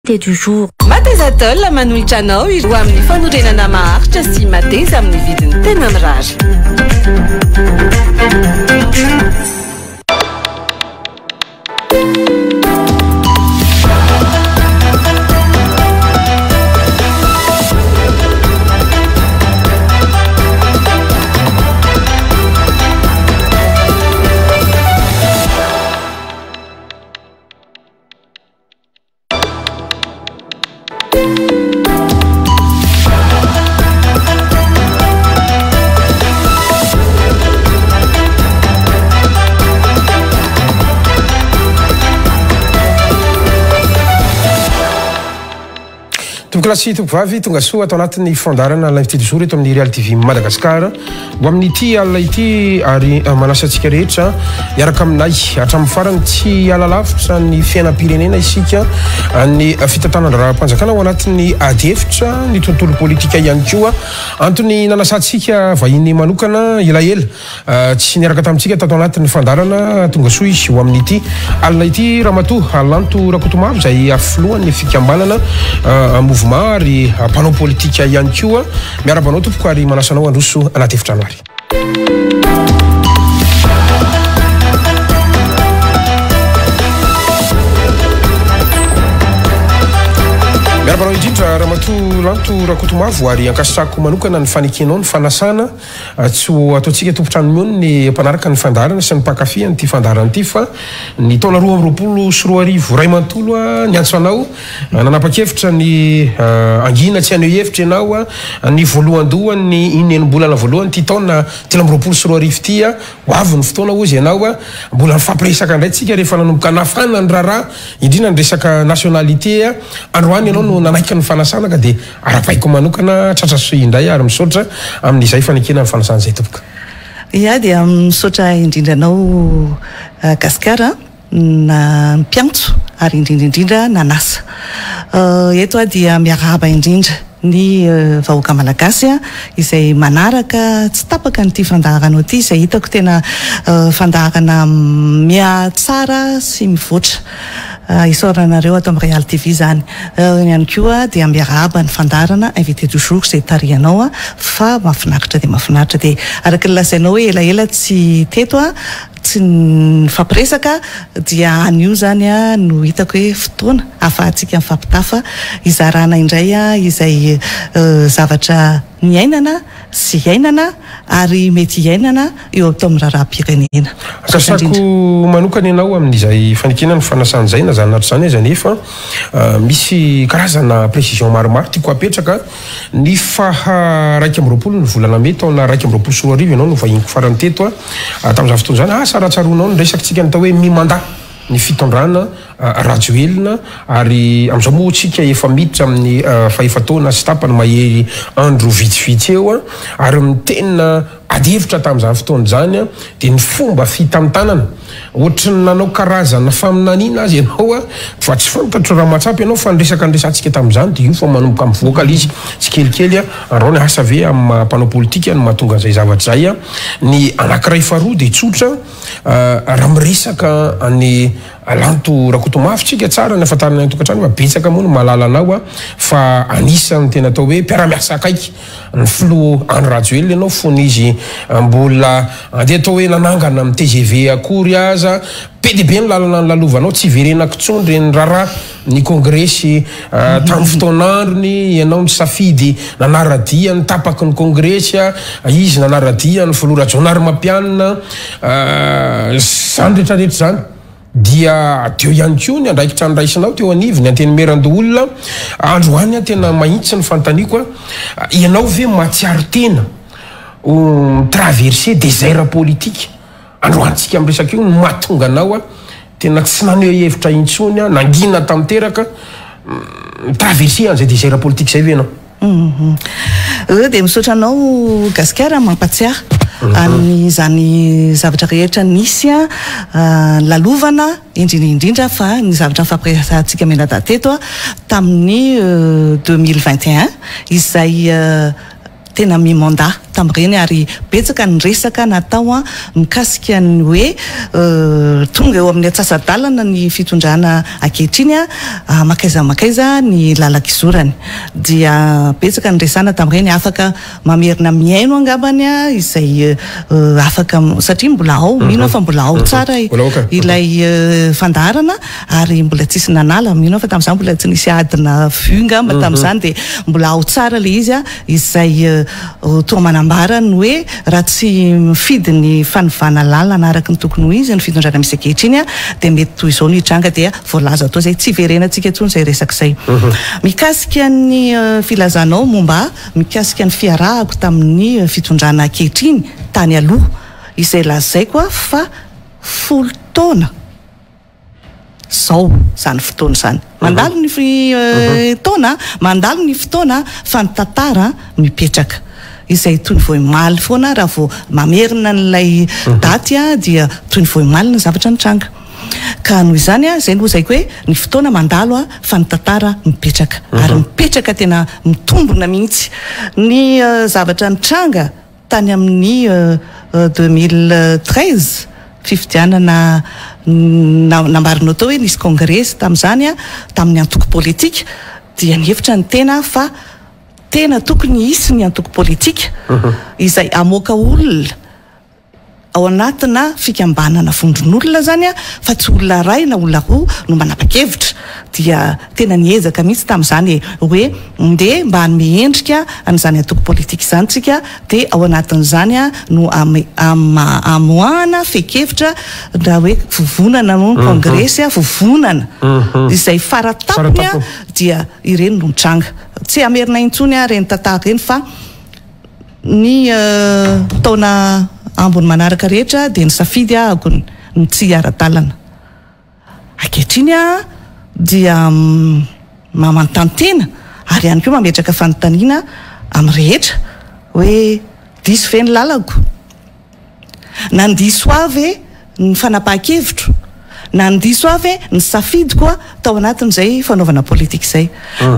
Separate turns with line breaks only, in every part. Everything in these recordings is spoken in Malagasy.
Invité du jour.
Matezatol la manulchano i amin'ny fanorenana maharitra sy mateza amin'ny vidiny tena mirary.
Klasy tovavy tonga soa atao anatin'ny fandarana l'invité du jour eto amin'ny Real TV Madagascar ho amin'ity alina ity ary manasa antsika rehetra miaraka aminay hatramin'ny farany tsy alalavitra ny fiainam-pirenena isika ny fitantanam-panjakana ao anatin'ny adefitra ny tontolo politika ihany koa antony nanasantsika vahiny manokana elaela tsy niaraka tamintsika tato anatin'ny fandarana tonga soa izy ho amin'ity alina ity Ramatoa Lanto Rakotomavy izay afilohan'ny fikambanana mouvement ary mpanao politika ihany koa miarabanao tompoko ary manasanao androso anaty efitrano ary miarabanao indrindra Ramatoa Lanto Rakotomavy ary ankasitrako manokana ny fanekenao ny fanasana tsy ataontsika tompotrano miony ny mpanaraka ny fandarana sy ny mpankafia nyity fandarana ity fa ny taona 2024 ray mantolo ny antso anao nanapa-kevitra ny angina tsy aneo hevitra ianao ny voalohan-dohany ny inenimbolana voalohany ty taona 2024 ity ho avy ny fotoana ozy ianao mbola nifampiresaka indray tsika rehefa nanomboka nafana ny raharaha indrindra ny resaka nationalité androany ianao no nanaiky ny fanasana ka dia arapaiko manokana tratra soa indray ary misaotra amin'izay fanekena ny fanasana izay tompoka.
Ia dia misaotra indrindranao Gaskara na mpiantso ary indrindra nanasa. Eto dia miarahaba indrindra ny vahoaka malagasy izay manaraka tsy tapaka nyity fandaharana ity izay hitako tena fandaharana miatsara sy mivoatra isaoranareo ato amin'ny Real TV zany ihany koa dia miarahaba ny fandarana invité du jour izay tarihanao fa mahafinaritra dia mahafinaritra dia araka ny lazainao hoe elaela tsy teto tsy fampiresaka dia anio zany no hitako hoe fotoana afahantsika mifampitafa izarana indray izay zavatra niainana sy iainana ary mety iainana eo atao amin'ny raharaham-pirenena.
Kasako manokana ianao amin'izay fanekena ny fanasana izay na zany natro zany iza nefa misy karazana précision maromaro tiako apetraka ny raiky amby roapolo ny volana May taona raiky amby roapolo sy roa arivo ianao no vahiniko farany teto tamin'izany fotoana zany saratsaronao ny resakantsika ny tao hoe mimanda ny fitondrana rajoelina ary am'izao moa tsika efa miditra amin'ny fahefataona sy tapany mahery andro vitsivitsy eo ary mitena adevitra tamin'izany fotoana zany dia ny fomba fitantanana ohatra ny nanao karazana faminaniana azy ianao fa tsy fantatro raha matsapy ianao fa nyresaka nyresantsika tamin'izany dia io fa manomboka amin'ny voakala izy tsy kelikely andreo ny asa ve amin'ny mpanao politika no mahatonga an'izay zavatra zay ny anankiray faharoa dia tsotra raha miresaka ny Lanto Rakotomavy tsika tsara ny afantarana ny tokantrano fa betsaka moa no mahalala anao fa anisany tena atao hoe mpiara-miasa akaiky ny filo Andry Rajoelina ianao fony izy mbola andeha atao hoe nanangana amin'ny TGV akory aza be dia be ny lalana ny lalovanao tsy verenako tsondry ny raharaha ny kongresy tamin'ny fotoan'androny ianao ny safidy nanaradia ny tapaky ny kongresy izy nanaradia ny filora Jonary Mampianina zany rehetrarehetra zany dia teo ihany koa ny andraikitra nyraisinao teo anivo ny anteny merandoolona androany tena mahitsy ny fantaniko ianao ve matsiaro tena traverser désert politique androantsika am'resaka io no mahatonga anao tena tsy naneo hevitra intsony nangina tamteraka traverser an'izay désert politique zay ve ianao
dia misaotra anao Gaskara mampatsiaro amin'izany zavatra rehetra nisy lalovana indrindra fa ny zavatra fampiresantsika menadateto tamin'ny 2021 izay tena mimonda tamin'ireny ary betsaka ny resaka natao a mikasika ny hoe tonga eo amin'ny atsasadalana ny fitondrana ankehitriny a makaiza ny lalakizorany dia betsaka ny resana tamin'ireny afaka mamerina miaino angambany a izay afaka satria mbola ao mino fa mbola ao tsara ilay fandarana ary mbola tsisy nanala mino fa tamin'izany mbola tsy nisy adina vungamba tamin'izany dia mbola ao tsara le izy a izay toa manambara ny hoe raha tsy mifidy ny fanovana lalana araka ny tokony ho izy ny fitondrana misy ankehitriny a dia mety toy izao ny tranga dia voalaza toa zay tsy verenantsika tsony zay resaka izay mikasika ny filazanao momba mikasika ny fiarahako tamin'ny fitondrana ankehitriny tany aloha izay lazaiko a fa 10 taona zao zany fotoana zany mandalo ny taona mandalo ny fotoana fa ny tantara mipetraka izay toy ny voimaly foana raha vao mamerina n'ilay daty a dia toy ny voimaly ny zavatra nitranga ka noho izany a zay noho zaiko hoe ny fotoana mandalo a fa ny tantara mipetraka ary mipetraka tena mitombona mihitsy ny zavatra nitranga tany amin'ny 2013 fifidianana nambarinao tao hoe nisy congrès tamin'izany a tamin'ny antoko politika dia nihevitra ny tena fa tena tokony hisy ny antoko politika izay amoaka olona ao anatina fikambanana vondron'olona zany a fa tsy olona ray na olona roa no manapa-kevitra dia tena niezaka mihitsy tamin'izany hoe nde mba hanome endrika an'izany antoko politika izany tsika dia ao anatin'izany a no amoahana fekevitra raha hoe vovonana no congrès a vovonana izay faratapony a dia ireny no mitranga tsy amerina intsony a reny tantara reny fa ny taona ambony manaraka rehetra dia ny safidy ahako ny tsy ara-dalana ankehitriny a dia mamantantena ary ihany koa mametraka fanontaniana amin'ny rehetra hoe diso ve ny lalako nandiso avy ny fanapahan-kevitro nandiso avy ny safidiko a tao anatin'izay fanaovana politika izay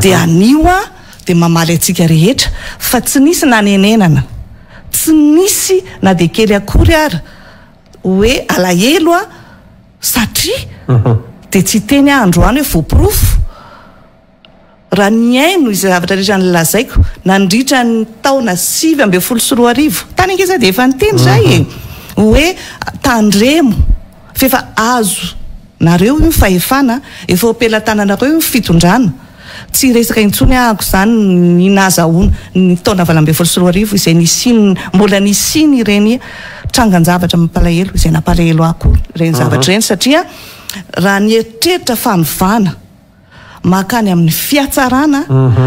dia anio a dia mamaly atsika rehetra fa tsy nisy nanenenana tsy nisy na dia kely akory ara hoe alahelo a satria dia tsy teny androany hoe voapirofo raha ny aino izay zavatra rehetra nylazaiko nandritra ny taona 2024 tany angeza dia efa niteny zay hoe tandremo fefa azo nareo io fahefana efa ompelatananareo io fitondrana tsy resaka intsony ahako zany ny nazahoana ny taona 2024 izay nisiny mbola nisiny ireny trangan-javatra mampalahelo izay nampalahelo ahako ireny zavatra ireny satria raha ny eritreritra fanovana makany amin'ny fiatsarana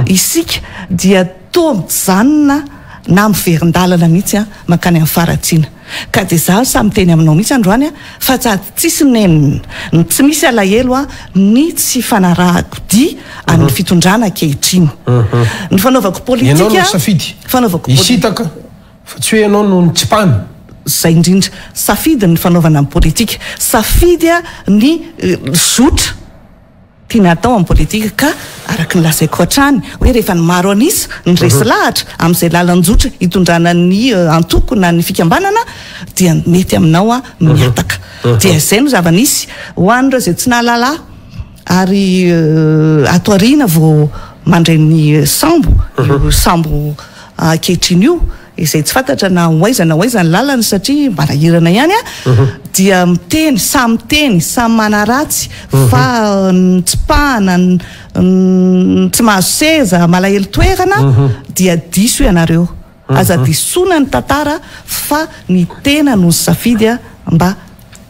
isika dia toa mijanona na miverin-dalana mihitsy a makany amin'ny faratsiana ka dia zaho samy teny aminao mihitsy androany a fa tsisy nenina tsy misy alahelo a ny tsy fanarahako dia amin'ny fitondrana ankehitriny ny fanaovako politika
fanaovako isitaka fa tsy hoe ianao no nitsipana
zay indrindra safidy ny fanaovana amin'ny politika safidy a ny zotra tiana atao amin'ny politika ka araka ny lazaiko hatrany hoe rehefa ny maro anisa ny resy lahatra amin'izay lalan-jotra hitondrana ny antoko na ny fikambanana dia mety aminao a miataka dia izay no zava-nisy ho an'ireo izay tsy nahalala ary atoariana vao mandray ny sambo ankehitriny io izay tsy fantatra na hoaizana lalana satria manahirana ihany a dia miteny samy manaratsy fa nitsipahana tsy mahazo seza malahelo toerana dia diso ianareo aza disona ny tantara fa ny tena no safidy a mba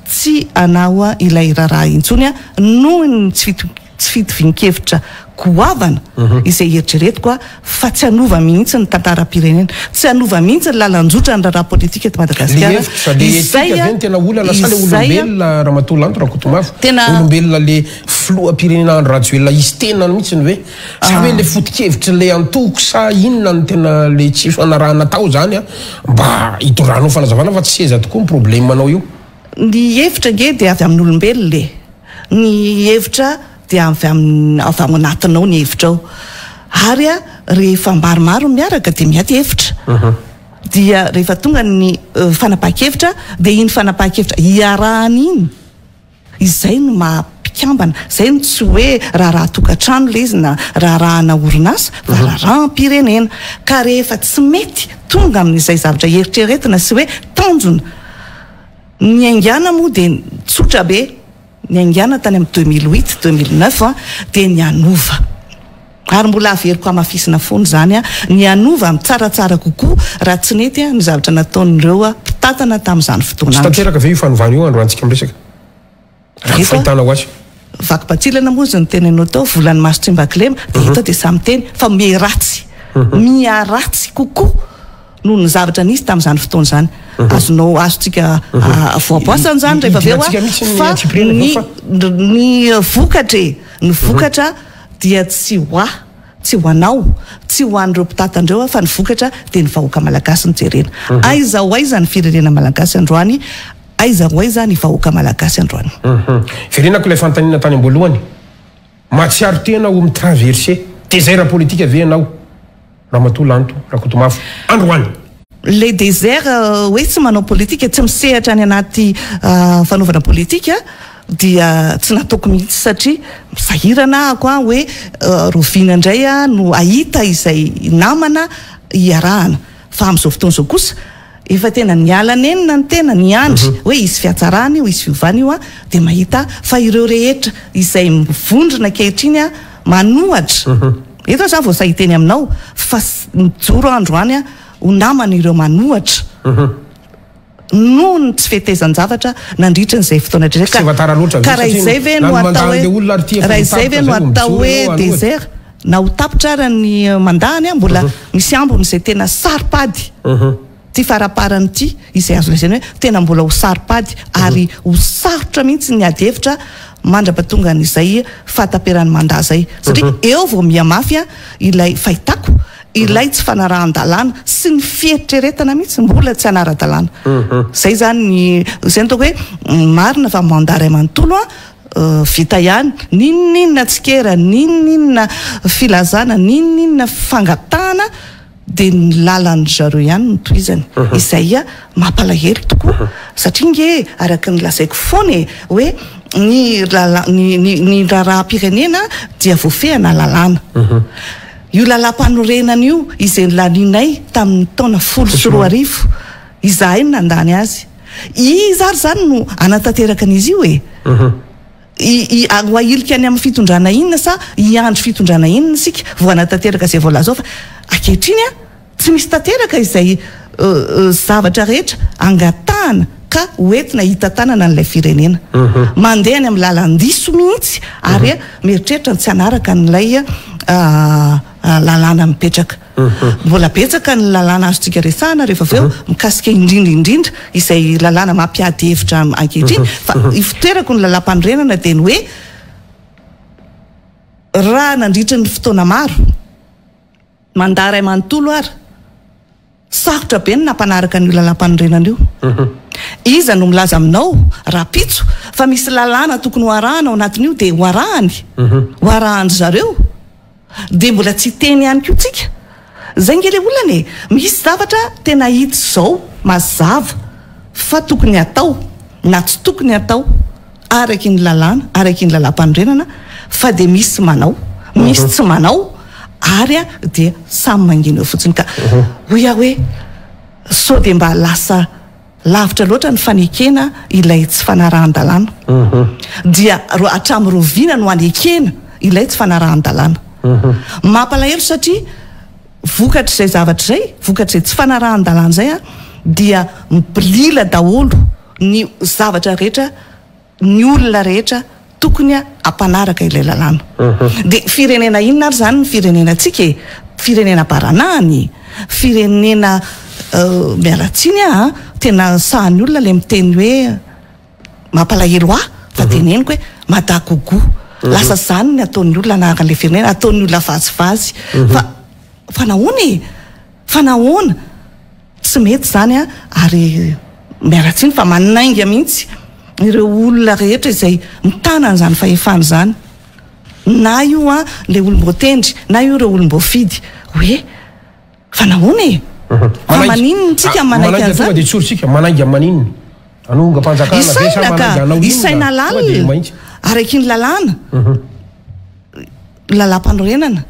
tsy anao a ilay raharaha intsony a noho ny tsy fitovian-kevitra goavana izay eritreretiko a fa tsy anova mihitsy ny tantaram-pirenena tsy anova mihitsy ny lalanjotra ny raharaha politika eto Madagasikara
izay tena olana sale olombelona Ramatoalanto Rakotomafy olombelona le filoha-pirenena Andry Rajoelina izy tena mihitsy ny hoe sa hoe le foto-kevitra le antoko sa inona ny tena le tsy fanarahana tao zany a mba hitondranao fanazavana fa tsy seza tokoa ny problemanao io
ny hevitra nge dia avy amin'ny olombelona le ny hevitra dia avy anatinao ny hevitra ao ary a rehefa maromaro miaraka dia miady hevitra dia rehefa tonga ny fanapahan-kevitra dia iny fanapahan-kevitra iarahana iny izay no mampikambana zay no tsy hoe raha tokantrano le izy na rahana orinasa fa rahampirenena ka rehefa tsy mety tonga amin'izay zavatra eritreretina sy hoe tanjona ny aingana moa dia tsotra be ny aingana tany amin'ny 2008-2009 dia ny anova ary mbola averiko amafisina foana zany ny anova amin'ny tsaratsara kokoa raha tsy nety ny zavatra nataon'ireo mpitatana tamin'izany fotoana
tsy tanteraka ve io fanovana io androantsika miresaka raha fahitana ho azy
vakim-patsilana moa zany teny anao tao volany masotsimbakilema dia hita dia samy teny fa miaratsy kokoa noho ny zavatra nisy tamin'izany fotoana zany azontsika voapoasana zany rehefa aveo fa ny vokatra dia tsy ho anao tsy ho an'ireo mpitatandreo fa ny vokatra dia ny vahoaka malagasy ny jerena aiza ho aiza ny firenena malagasy androany aiza ho aiza ny vahoaka malagasy androany
firenako ilay fanontaniana tany am-boalohany matsiaro tena ho mitraverse désert politique ave anao Ramatolanto Rakotomafy androany
le désert hoe tsy manao politika tsy misehatra any anaty fanaovana politika dia tsy nataoko mihitsy satria misahirana ako hoe roviana indray no ahita izay namana iarahana fa amin'izao fotoana izao kosa efa tena nialanenina ny tena ny andry hoe isy fiatsarany io isy fiovana io dia mahita fa ireo rehetra izay mivondrona kehitriny manohatra eto zany vao sahiteny aminao fa mijoro androany ho namana ireo manohatra noho ny tsy fetezan-javatra nandritra n'izay fotoana ka raha izay ve no atao hoe désert na ho tapitra ara ny mandahany mbola misy ambony izay tena saripady ty faraparany ty izay azo lazainy hoe tena mbola ho saripady ary ho sarotra mihitsy ny ady hevitra mandrapatonga n'izay fataperany mandaha zay satria eo vao miamafy ilay fahitako ilay tsy fanarahan-dalàna sy ny fieritreretana mihitsy mbola tsy anara-dalàna zay zany zay nitako hoe marina fa mandary manontolo vita ihany ninninona tsikera ninninona filazana ninninona fangatahana dia ny lalan'ny zareo ihany no toizany izay mampalahelo tokoa satria nge araka ny lazaiko foana hoe ny raharaham-pirenena dia voafehana lalàna io lalam-panorenana io izay nylaninay tamin'ny taona 10 izahay no nandany azy izary zany no anatanteraka an'izy io ho ahilika any amin'ny fitondrana inona sa hiandry fitondrana inona sika vo anatanteraka izay voalazao fa ankehitriny tsy misy tanteraka izay zavatra rehetra angatahana ka hoentina hitantanana n'ilay firenena mandeha any amin'ny lalan-diso mihitsy ary mieritreritra tsy anaraka n'ilay lalàna mipetraka mbola betsaka ny lalàna azontsika resahana rehefa aveo mikasika indrindra izay lalàna mampiady hevitra ankehitriny fa ifitoerako ny lalam-panorenana dia ny hoe raha nandritra ny fotoana maro mandaray manontolo ary sarotra be ny nampanaraka n'io lalam-panorenana io iza no milaza aminao raha pitso fa misy lalàna tokony hoarahana ao anatin'io dia hoarahany zareo dia mbola tsy teny ihany koa tsika zay nge le olana misy zavatra tena hita zao mazava fa tokony atao na tsy tokony atao araky ny lalàna araky ny lalam-panorenana fa dia misy manao misy tsy manao ary dia samy mangina eo fotsiny ka hoia hoe sao dia mba lasa lavitra loatra ny fanekena ilay tsy fanarahan-dalàna dia hatramin'roviana no anekena ilay tsy fanarahan-dalàna mampalahelo satria vokatra izay zavatra zay vokatra izay tsy fanarahan-dalàna zay dia mipilila daholo ny zavatra rehetra ny olona rehetra tokony ampanaraka ilay lalàna dia firenena inona ary zany ny firenenantsika firenena baranany firenena mialatsiny tena sahany olona le miteny hoe mampalahelo fa teneniko hoe madakogo lasa zany ny ataon'ny olona anaran'ilay firenena ataon'ny olona vazivazy fa nahoana tsy mety zany ary mialatsiny fa manainga mihitsy ireo olona rehetra izay mitanana zany fahefana zany na io le olom-botendry na io ireo olom-bofidy hoe fa nahoana maninontsika manaiky an'izany
dia tsorisika manainga maninona anonga mpanjakana
isaina lalina araiky ny lalàna lalam-panorenana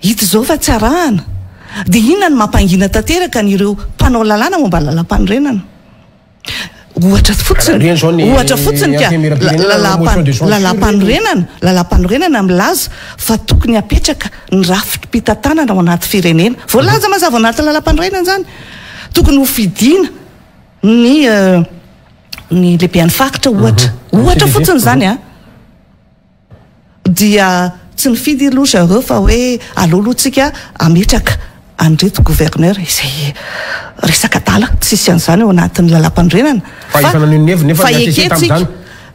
hita zao fa tsy arahana dia inona ny mampangina tanteraka an'ireo mpanao lalàna momba lalam-panorenana ohatra fotsiny lalam-panorenana milaza fa tokony apetraka ny rafitrom-pitantanana ao anaty firenena voalaza mazava ao anaty lalam-panorenana zany tokony ho fidiana ny lehibe any faritra ohatra fotsiny zany a dia tsy nifidy aloha zareo fa hoe alolotsika ametraka andreto gouverneur izay resaka tala tsisy an'izany ao anatin'ny lalam-panorenana fa eketsika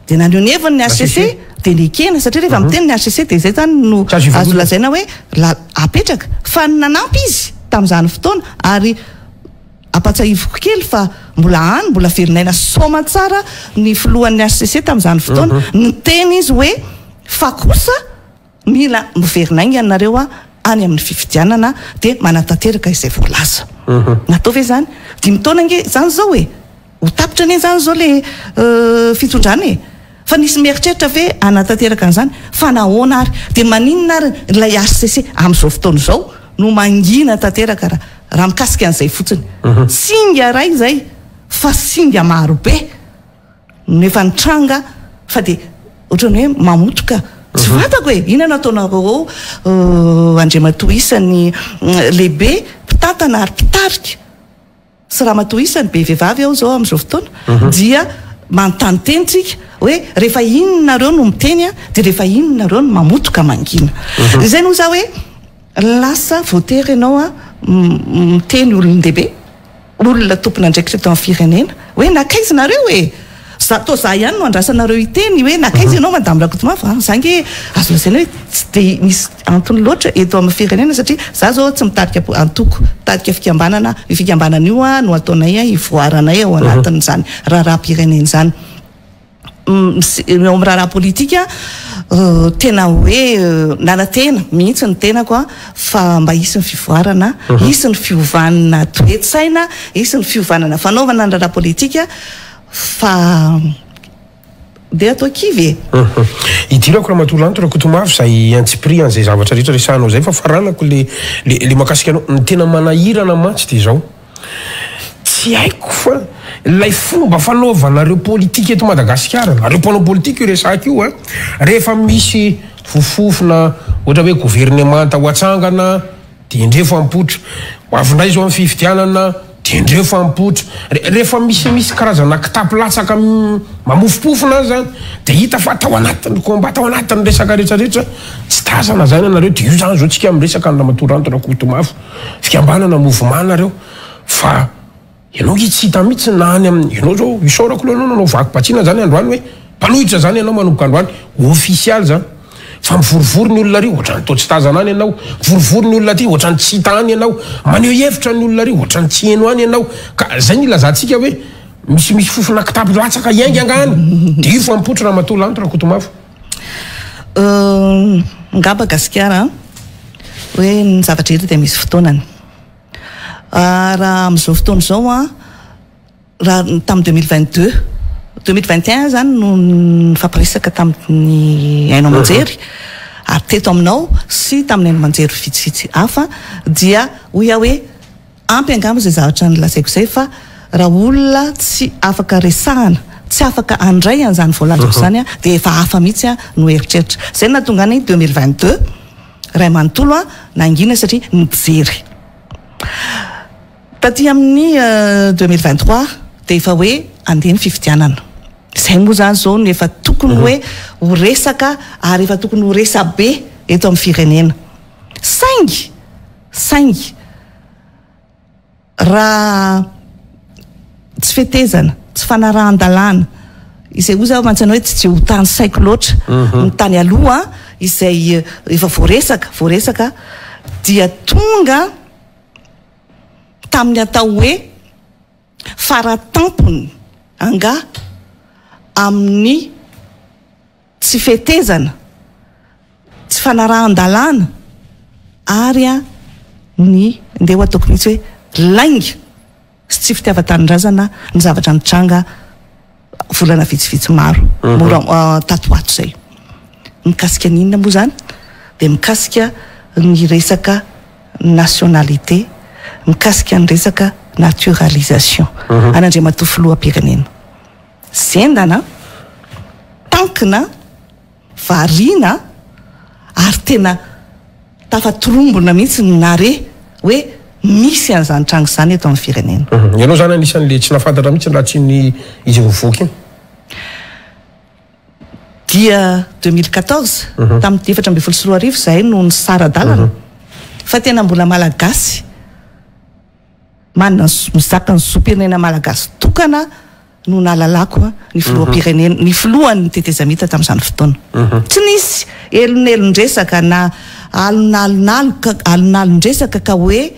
dia naneo ny heviny ny HCC dia nekena satria rehefa miteny ny HCC dia izay zany no azo lazaina hoe apetraka fa nanampy izy tamin'izany fotoana ary apatsahivoko kely fa mbola verinaina soma tsara ny filohan'ny HCC tamin'izany fotoana ny teny izy hoe fa kosa mila miverinainga anareo any amin'ny fifidianana dia manatanteraka izay voalaza natao ve zany 5 taona nge zany zao hoe ho tapitra ane zany zao le fitondrana fa nisy mieritreritra ve anatanteraka an'izany fa nahoana ary dia maninona ary ilay HCC amin'izao fotoana izao no mangina tanteraka raha mikasika an'izay fotsiny singa ray zay fa singa marobe nefa nitranga fa dia ohatrany hoe mamotoka tsy fantako hoe inona nataonareo andriamatoa isany lehibe mpitantana ary mpitarika sy raha matoa isany be vehivavy ao zao amin'izao fotoana dia manontanytentsika hoe rehefa inonareo no miteny dia rehefa inonareo no mamotoka mangina izay no za hoe lasa voatery ianao miteny olon-dehibe olona tompona andraikitra tao amin'ny firenena hoe nakaizinareo hoe to za ihany no andrasanareo iteny hoe nakaizy ianao madame Rakotomanga zange azo lazaina hoe tsy dia misy antony loatra eto amin'ny firenena satria za zao tsy mitarika antoko tarika fikambanana io fikambanana io no ataonay ivoaranay ao anatin'izany raharam-pirenena zany ao amin'ny raharaha politika tena hoe nanatena mihitsy ny tenako fa mba hisy ny fivoarana hisy ny fiovanana toetsaina hisy ny fiovanana fanaovana ny raharaha politika fa dia atao kivy
idirako raha matolo Rakotomanga zay antsipri an'izay zavatra rehetra resanao zay fa faranako le makasika anao ny tena manahirana mantsy dia zao tsy haiko fa ilay fomba fanaovanareo politika eto Madagasikara areo mpanao politika io resaka io rehefa misy fofofona ohatra hoe gouvernemanta ho atsangana dia indreo fampotra ho avindray zao amin'ny fifidianana dia indreo fampotra rehefa misy karazana kitapo latsaka mamofopofona azy zany dia hita fa atao anatin'ny komba atao anatin'ny resaka rehetrarehetra tsy tazana zany anareo dia io zany zao tsika miresaka ny Ramatoa Rakotomanga fikambanana mouvement nareo fa ianao tsy hita mihitsy na any amin'ny ianao zao isaorako loha anao vaky-patsiana zany androany hoe mpanohitra zany ianao manomboka androany ofisialy zany fa mivorivory ny olona ry ohatrany tao tsy tazana any ianao mivorivory ny olona ty ohatrany tsy hita any ianao maneho hevitra ny olona ry ohatrany tsy heno any ianao ka zay ny ilazantsika hoe misy fofona kitapo latsaka iainga angany dia io fampotra Ramatoa Rakotomanga
ngamba gasikara hoe ny zavatra eto dia misy fotoanany raha amin'izao fotoana izao raha tamin'ny 2021 zany no nifampiresaka tamin'ny haino amanjery ary teto aminao sy tamin'ny haino amanjery vitsivitsy hafa dia hoia hoe ampy angamba izay zavatra nylazaiko izay fa raha olona tsy afaka resahana tsy afaka andray an'izany voalanjako zany dia efa hafa mihitsy no heritreritra zay nahatonga ny 2022 ray manontolo nangina satria nijery taty amin'ny 2023 dia efa hoe andeha ny fifidianana izay moa zany zao no efa tokony hoe ho resaka ary efa tokony ho resa be eto amin'ny firenena saingy raha tsy fetezana tsy fanarahan-dalàna izay o zao mantsanao hoe tsy ho tany saiko loatra ny tany aloha izay efa voaresaka dia tonga tamin'ny atao hoe faratampony anga amin'ny tsy fetezana tsy fanarahan-dalàna ary ny ndeha ho ataoko mihitsy hoe lainga sy tsy fitiava-tanindrazana ny zavatra nitranga volana vitsivitsy maro mora tatoato zay. Mikasika n'inona moa zany de mikasika ny resaka nationalité, mikasika ny resaka naturalisation anandriamatoa filoham-pirenena. Zendana tankina variana ary tena tafatorombona mihitsy nare hoe misy an'izany tranga zany eto amin'ny firenena.
Ianao zany anisan'le tsy nafantatra mihitsy raha tsy ny izy mivoaka iny.
Dia 2014 tamin'ny 2014 zahay no nisaradalana fa tena mbola malagasy manana mizaka ny zoam-pirenena malagasy tokana no nalalako ny filoham-pirenena ny filohan'ny tetezamita tamin'izany fotoana. Tsy nisy elonelon-dresaka na alonalon-dresaka ka hoe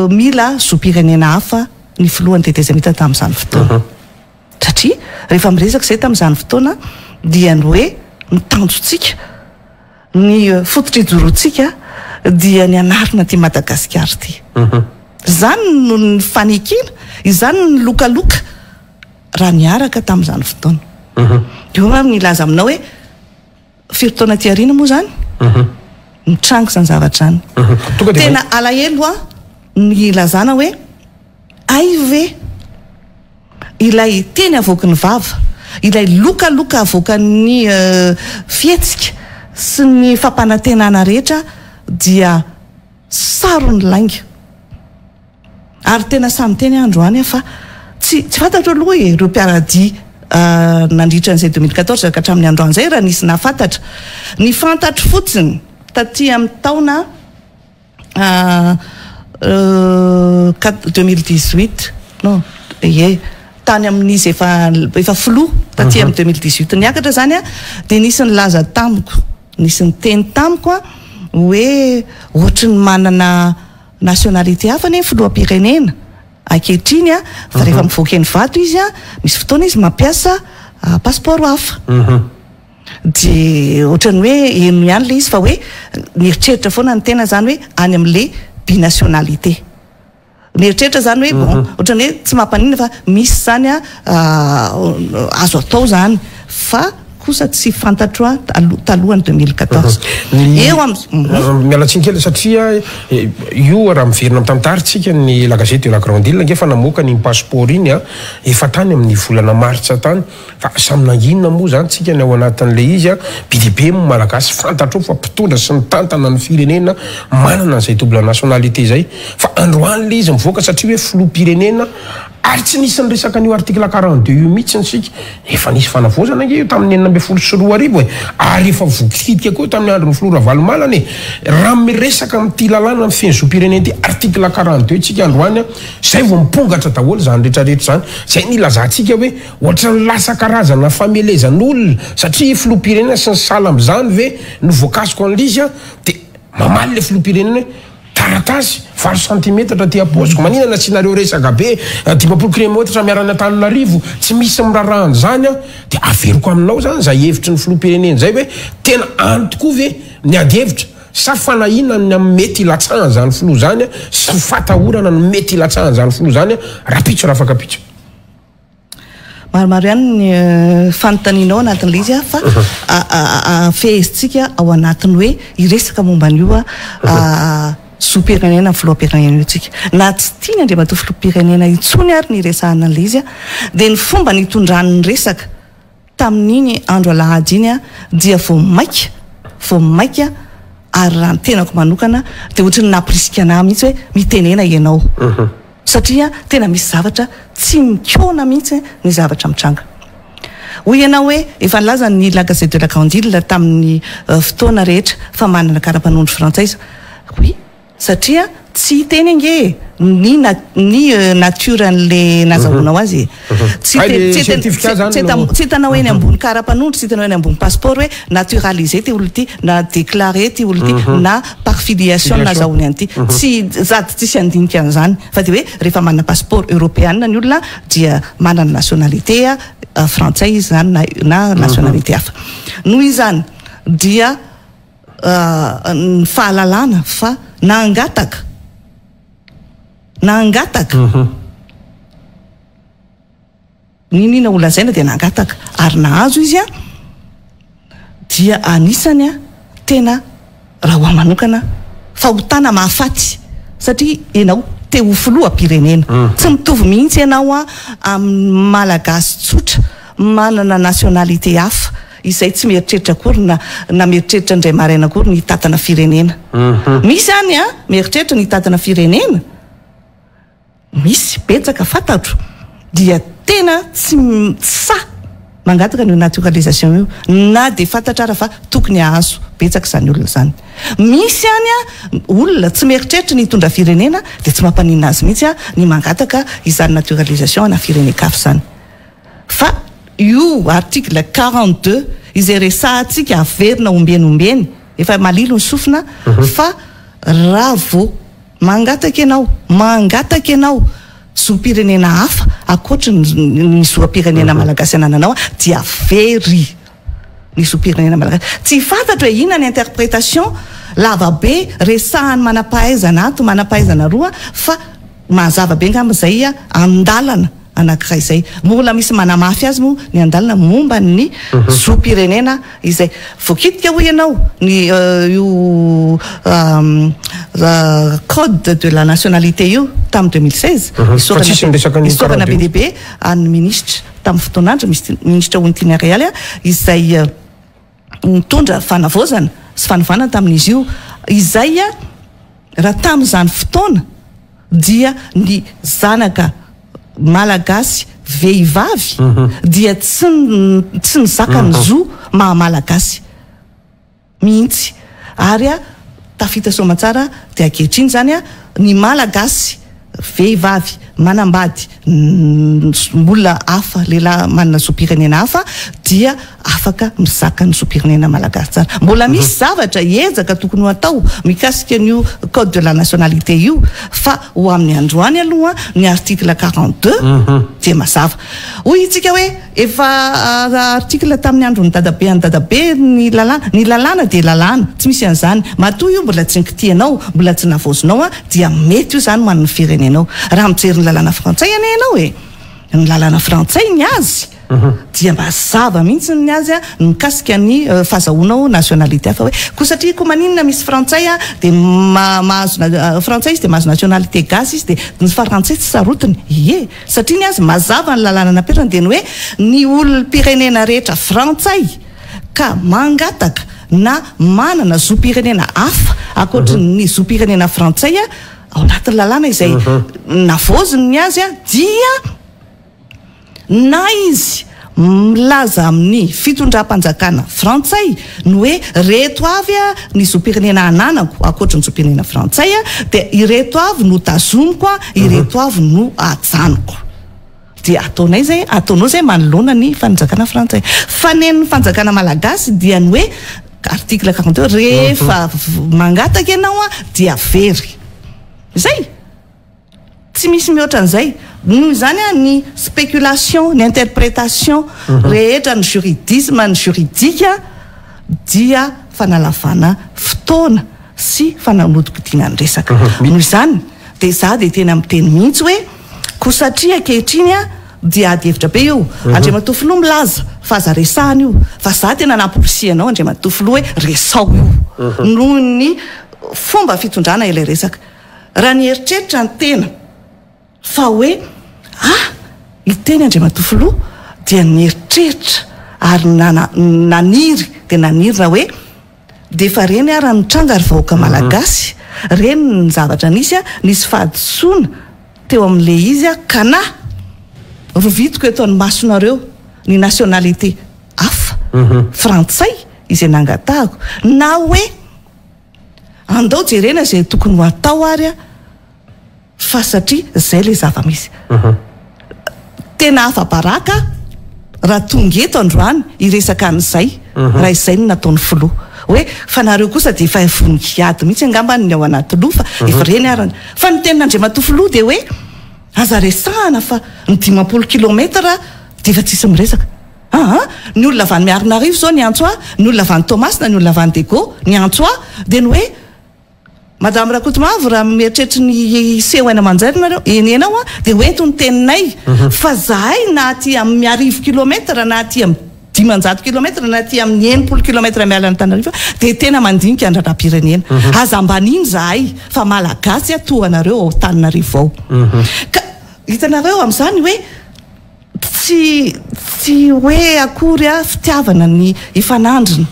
mila zoam-pirenena hafa ny filohan'ny tetezamita tamin'izany fotoana. Satria rehefa miresaka zay tamin'izany fotoana dia ny hoe mitanjotsika ny fototra ijorotsika dia ny anarina ty Madagasikara ty. Zany no ny fanekena, izany ny lokaloka raha niaraka tamin'izany fotoana. Io nilaza aminao hoe firy-taona ty arina moa zany mitrango zany zavatra zany. Tena alahelo ny lazana hoe aive ilay teny avoaka ny vava, ilay lokaloka avoaka ny fietsika sy ny fampanantenana rehetra dia sarony lainga. Ary tena samy teny androany fa tsy fantatra aloha ireo mpiaradia nandritra an'izay 2014 ka hatramin'ny androany zay raha nisy nafantatra. Ny fantatro fotsiny taty amin'ny taona 2018 non tany amin'izy efa filoha taty amin'ny 2018 niakatra zany dia nisy ny laza tamiko, nisy ny teny tamiko hoe ohatra ny manana nationalité hafa ny filoham-pirenena ankehitriny fa rehefa mivoaka ny vato izy misy fotoana izy mampiasa passeport hafa. Dia ohatrany hoe eno ihany le izy fa hoe mieritreritra foana ny tena zany hoe any amin'le binationalité. Mieritreritra zany hoe bon ohatrany hoe tsy mampanina fa misy zany azo atao zany fa kosa tsy fantatro talohany 2014. Eo
mialatsinkely satria io raha miverina mitantaritsika ny La Gazette de la Grande Île ngefa namoaka ny passeport iny efa tany amin'ny volana martsa tany fa samy nanginona moa zany tsika ny ao anatin'le izy bidibe malagasy fantatro fa mpitondra sy ny tantana ny firenena manana an'izay double nationalité zay fa androany le izy mivoaka satria hoe filoham-pirenena ary tsy nisy ny resaka an'io article 42 io mihitsy nsika efa nisy fanavozana nge io tamin'ny 1994 ary efa vokitika koa tamin'ny andro ny Flora Valomalana raha miresaka amin'ity lalàna amin'ny feny zoam-pirenena ty article 42 tsika androany zay vao mipongatra daholo zany rehetrarehetra zany zay nilazantsika hoe ohatra ny lasa karazana famelezan'olona satria filoham-pirenena sy ny sala am'izany ve no voakasiko an'izy dia mamaly le filoham-pirenena taratasy 20 cm ty aposiko maninana tsinareo resaka be 10 kilomètre miarana Antananarivo tsy misy mirarahany zany dia averiko aminao zany zay hevitry ny filoham-pirenena zay hoe tena any tokoa ve ny ady hevitra sa fanahina ny mety ilatsahana zany filoha zany sy fatahorana ny mety ilatsahana zany filoha zany rapitso raha afaka pitso.
Maromaro ihany ny fanontanianao anatin'le izy fa fehezitsika ao anatiny hoe iresaka momba an'io zoam-pirenena filoham-pirenena io tsika na tsy tiany andriamatoa filoham-pirenena intsony ary ny resahana an'le izy dia ny fomba nitondrany resaka tamin'iny andro alahady iny dia vao maika ary raha ny tenako manokana dia ohatra ny nampirisika anahy mihitsy hoe mitenena ianao satria tena misy zavatra tsy mikona mihitsy ny zavatra mitranga. Hoy ianao hoe efa nilaza ny La Gazette de la Grande Île tamin'ny fotoana rehetra fa manana karapanondro frantsay. Oui, satria tsy teny nge ny nature an'le nazahoanao azy tsy hitanao eny ambony karapanondro tsy hitanao eny ambony passeport hoe naturalisé ty olo ty na déclaré ty olo ty na par filiation nazahoany an'ity tsy zady tsisy andinika an'izany fa dia hoe rehefa manana passeport européenne ny olona dia manana nationalité frantsay izy zany na nationalité hafa noho izany dia ny fahalalana fa nangataka nangataka ninina olazaina dia nangataka ary nahazo izy a dia anisany a tena raha ho manokana fahotana mahafaty satria ianao te ho filoha-pirenena tsy mitovy mihitsy ianao a amin'ny malagasy tsotra manana nationalité hafa izay tsy mieritreritra akory na mieritreritra indray maraina akory ny tatana firenena misy any a mieritreritra ny tatana firenena misy betsaka fantatro dia tena tsy sa mangataka ny naturalisation io na dia fantatra raha fa tokony ahazo betsaka izany olona izany misy any a olona tsy mieritreritra ny hitondra firenena dia tsy mampanina azy mihitsy a ny mangataka izany naturalisation ana firenekafo izany fa io article 42 izay resahantsika averina ombenombeny efa malilo ny sofina fa raha vo mangataka ianao zoam-pirenena hafa akoatra ny zoam-pirenena malagasy anananao dia very ny zoam-pirenena malagasy tsy fantatra hoe inona ny interprétation lavabe resahany manampahaizana ato manampahaizana roa fa mazava be ngamba zay a andalana anankiray izay mbola misy manamafy azy moa ny andalana momba ny zoam-pirenena izay voakitika ho ianao ny io code de la nationalité io tamin'ny 2016 isorana be lehibe any ministre tamin'ny fotoanandro ministre ontinarialy a izay mitondra fanavozana sy fanovana tamin'izy io izay a raha tamin'izany fotoana dia ny zanaka malagasy vehivavy dia tsy nizaka ny zo mahamalagasy mihitsy ary a tafita somatsara dia ankehitriny zany a ny malagasy vehivavy manambady mbola hafa lehilahy manana zoam-pirenena hafa dia afaka mizaka ny zoam-pirenena malagasy tsara mbola misy zavatra ezaka tokony ho atao mikasika an'io code de la nationalité io fa ho amin'ny androany aloha ny article 42 dia mazava hoy itsika hoe efa article tamin'ny androny dadabe any dadabe ny lalàna dia lalàna tsy misy an'izany matoa io mbola tsy nikitianao mbola tsy navozinao a dia mety io zany man'ny firenenao raha mijery ny lalàna frantsay ane ianao e ny lalàna frantsay ny azy dia mazava mihitsy ny azy a mikasika ny fahazahoanao nationalité hafa hoe ko satria ko maninona misy frantsay a dia mahazo frantsay izy dia mahazo nationalité gasy izy dia ny frantsay tsy sarotiny ie satria ny azy mazava ny lalàna napetrany dia ny hoe ny olom-pirenena rehetra frantsay ka mangataka na manana zoam-pirenena hafa akoatra ny zoam-pirenena frantsay a ao anatin'ny lalàna izay navoziny ny azy a dia na izy milaza amin'ny fitondram-panjakana frantsay no hoe reto avy a ny zoam-pirenena ananako akoatra ny zoam-pirenena frantsay a dia ireto avy no tazomiko a ireto avy no ajanoko dia ataonao zay manoloana ny fanjakana frantsay fa nen'ny fanjakana malagasy dia ny hoe article 42 rehefa mangataka ianao a dia very zay tsy misy mihoatra an'izay noho izany a ny spéculation ny interprétation rehetra ny juridisme ny juridika dia fanalavana fotoana sy fananodikodiana ny resaka noho izany dia za dia tena miteny mihitsy hoe ko satria ankehitriny a dia ady hevitra be io Andriamatofilo milaza fa aza resahany io fa za tena nampolisianao Andriamatofilo hoe resao io noho ny fomba fitondrana ilay resaka raha ny eritreritra ny tena fa hoe iteny Andriamatofilo dia nieritreritra ary naniry dia nanirina hoe dia efa reny a raha mitranga ary vahoaka malagasy reny ny zavatra nisy a nisy fahadisoana teo amin'le izy a ka na rovitiko eto ny masonareo ny nationalité hafa frantsay izay nangatahako na hoe andao jerena zay tokony ho atao ary a fa satria zay le zava-misy tena afa-baraka raha tonga eto androany iresaka an'izay raha izay no nataon'ny filoha hoe fa nareo kosa dia efa voninkiady mihitsy angambany ny ao anaty loha fa efa reny arany fa ny tenin'Andriamatofilo dia hoe aza resahana fa ny 50 kilometatra dia efa tsisy miresaka ny olona avany Miarinarivo zao ny antsoa ny olona avany Tomasina ny olona avany Dego ny antsoa dia ny hoe madame Rakotomavo raha mieritreritra ny seho aina manjary nareo enao dia hoento ny teninay fa zahay na aty amin'ny 10 kilometra na aty amin'ny 500 kilometra na aty amin'ny 80 kilometra miala Antananarivo dia tena mandinika andraram-pirenena aza ambaniny zahay fa malagasy atohanareo ao Antananarivo ao ka hitanareo amin'izany hoe tsy hoe akory fitiavana ny ifanandrina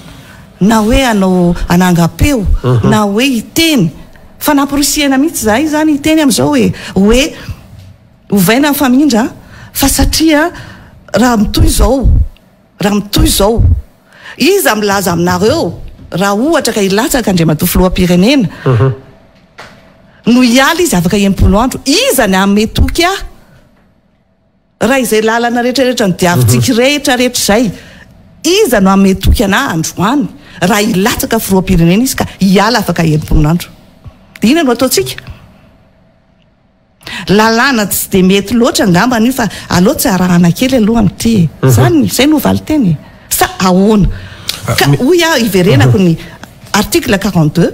na hoe anao anangam-peo na hoe hiteny fa namporosihana mihitsy zahay zany hiteny amin'izao hoe ovaina amin'ny famindra fa satria raha mitoy izao iza milaza aminareo raha ohatra ka ilatsaka andriamatoa filoham-pirenena no hiala izy afaka 80 andro iza ny ametoky raha izay lalana rehetrarehetra ny diavintsika rehetrarehetra zay iza no ametoky ana androany raha ilatsaka filoham-pirenena izy ka hiala afaka 80 andro dia ina no ataontsika lalàna tsy dia mety loatra angamba an'io fa aleo tsy arahana kely aloha amin'ity zany zay no valy teny sa ahoana ka hoy iverenako ny article 42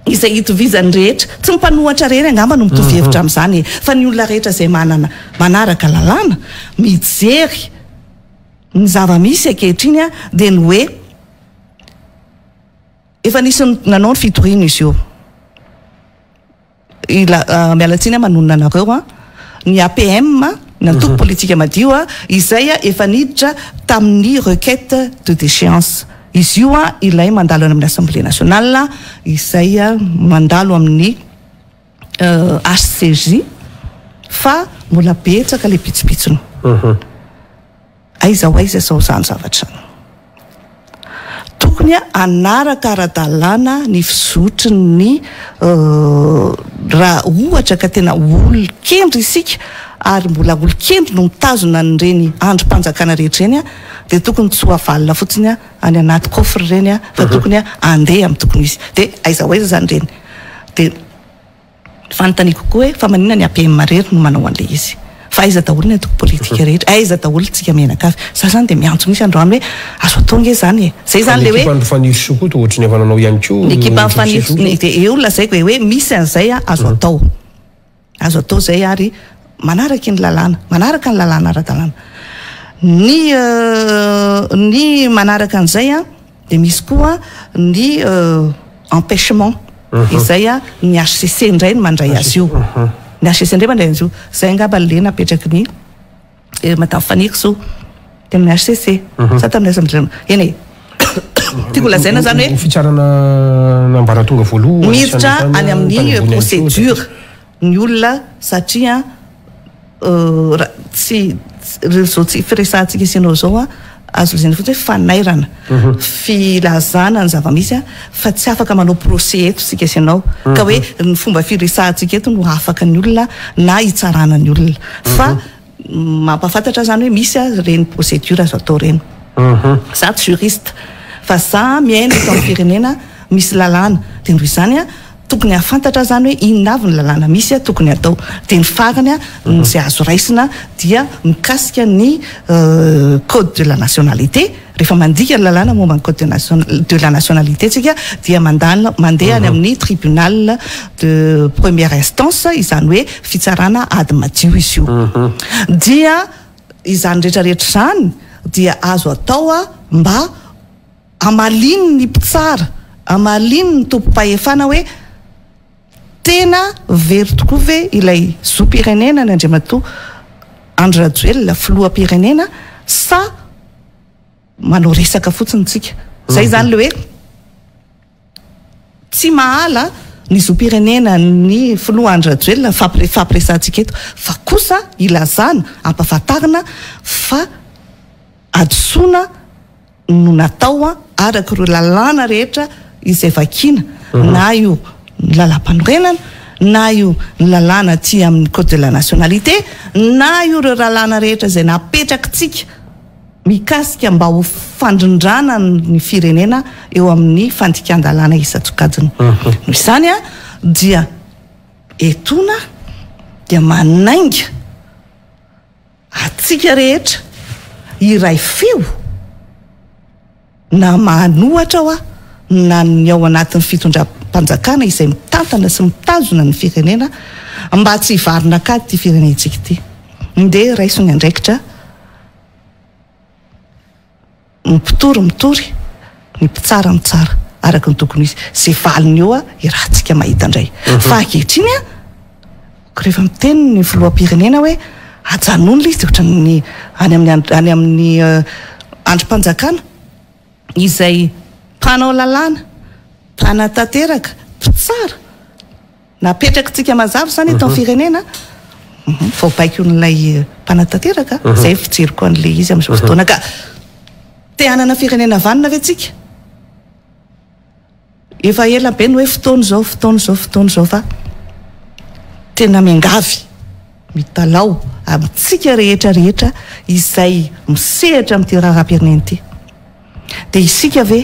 izay hitovizany rehetra tsy mipanohatra rery angamba no mitovy hevitra amin'izany fa ny olona rehetra izay manaraka lalàna mijery ny zava-misy ankehitriny dia ny hoe efa nisy nanao ny fitoriana izy io mialatsiny manonona anareo ny APM ny antoko politika madio izay efa niditra tamin'ny requête de déchéance izy io ilay mandalo amin'ny assemblée nationale izay mandalo amin'ny HCJ fa mbola betsaka le pitsopitsony aiza sao zany zavatra tokony anaraka ara-dalàna ny fizotry ny raha ohatra ka tena olon-kendry isika ary mbola olon-kendry no mitazona nyreny androm-panjakana rehetra reny dia tokony tsy ho avalona fotsiny any anaty kofre reny fa tokony andeha amin'ny tokony izy dia aiza zany reny dia fanontaniako koa hoe fa maninona ny APM rery no manao an'le izy fa aiza daholo ny antoko politika rehetra aiza daholo tsika menakavy za zany dia miantso misy androany hoe azo atao nge zany zay zany le hoe
fanifso koa tohatra ny efa nanao ihany koa
ny ekipa fanifso dia eo lazaiko hoe misy an'izay azo atao zay ary manaraka ny lalàna manaraka ny lalàna ara-dalàna ny manaraka an'izay dia misy koa ny empêchement izay ny HCC indray no mandray azy io ny HCC indray mandray azy io zay angamba le napetraky ny madame Fanirso tamin'ny HCC sa tamin'ny assemblée eny tiako lazaina zany hoe
fitsarana nambarantonga voaloha
miditra any amin'ny procédure ny olona satria tsy zao tsy firesantsika isinao zao azo lazaina fotsiny hoe fanairana filazana ny zava-misy fa tsy afaka manao procès eto sika isinao ka hoe ny fomba firesantsika eto no afaka ny olona na hitsarana ny olona fa mampafantatra zany hoe misy reny procédure azo atao reny za tsy juriste fa za miaina eto amin'ny firenena misy lalàna dia noho izany tokony afantatra zany hoe inona avy ny lalàna misy tokony atao dia ny farany zay azo raisina dia mikasika ny code de la nationalité rehefa mandika ny lalàna momba ny code de la nationalité tsika dia mandeha any amin'ny tribunal de première instance izany hoe fitsarana ady madio izy io dia izany rehetrarehetra zany dia azo atao mba amaliny ny mpitsara amaliny ny tompo-pahefana hoe tena very tokoa ve ilay zo-pirenena ny andriamatoa Andry Rajoelina filoham-pirenena sa manao resaka fotsiny tsika zay zany le hoe tsy mahala ny zo-pirenena ny filoha Andry Rajoelina fampiresantsika eto fa kosa ilazana ampahafantarina fa adosoana no natao araka ireo lalàna rehetra izay vakiana na io ny lalam-panorenana na io ny lalàna ty amin'ny code de la nationalité na io ireo lalàna rehetra izay napetrakytsika mikasika mba ho fandrindrana ny firenena eo amin'ny fandikan-dalàna isan-tsokajiny no izany dia etona dia manainga atsika rehetra iray feo na manohatra na ny ao anatin'ny fitondram-panjakana izay mitantana sy mitazona ny firenena mba tsy hivarina kady ty firenentsika ty nde raisony andraikitra mipitory ny mpitsara mitsara araka ny tokony izy zay valiny eo a irahantsika mahita indray fa ankehitriny a rehefa miteny ny filoham-pirenena hoe ajanony izy ohatran'ny any amin'ny androm-panjakana izay mpanao lalàna mpanatanteraka mpitsara napetraka tsika mazava zany eto amin'ny firenena vao baiko n'ilay mpanatanteraka zay fijeriko an'le izy amin'izao fotoana ka te hanana firenena vanina ve tsika efa ela be ny hoe fotoana zao fa tena miangavy mitalao amintsika rehetra izay misehatra amin'ity raharaham-pirenena ity dia isika ve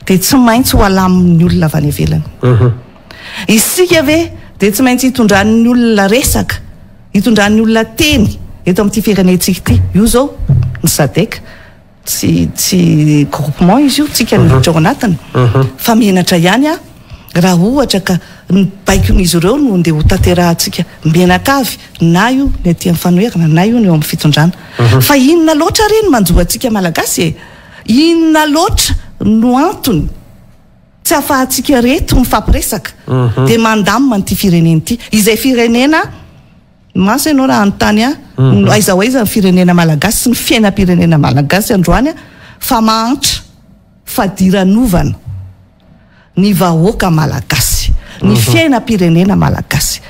dia tsy maintsy ho alamin'ny olona avy any ivelany isika ve dia tsy maintsy hitondran'ny olona resaka hitondran'ny olona teny eto amin'ity firenentsika ity io zao ny sadek tsy groupement izy io tsika niditra ao anatiny fa menatra ihany a raha ohatra ka ny baikon'izy ireo no ndeha ho tanterahantsika menakavy na io ny aty amin'ny fanoherana na io ny eo amin'ny fitondrana fa inona loatra reny manjoantsika malagasy e inona loatra no antony tsy ahafahantsika reto mifampiresaka dia mandamina nyity firenena ity izay firenena masa ianao raha anontany a aiza ho aiza ny firenena malagasy sy ny fiainam-pirenena malagasy androany a fa mahantra fadiranovana ny vahoaka malagasy ny fiainam-pirenena malagasy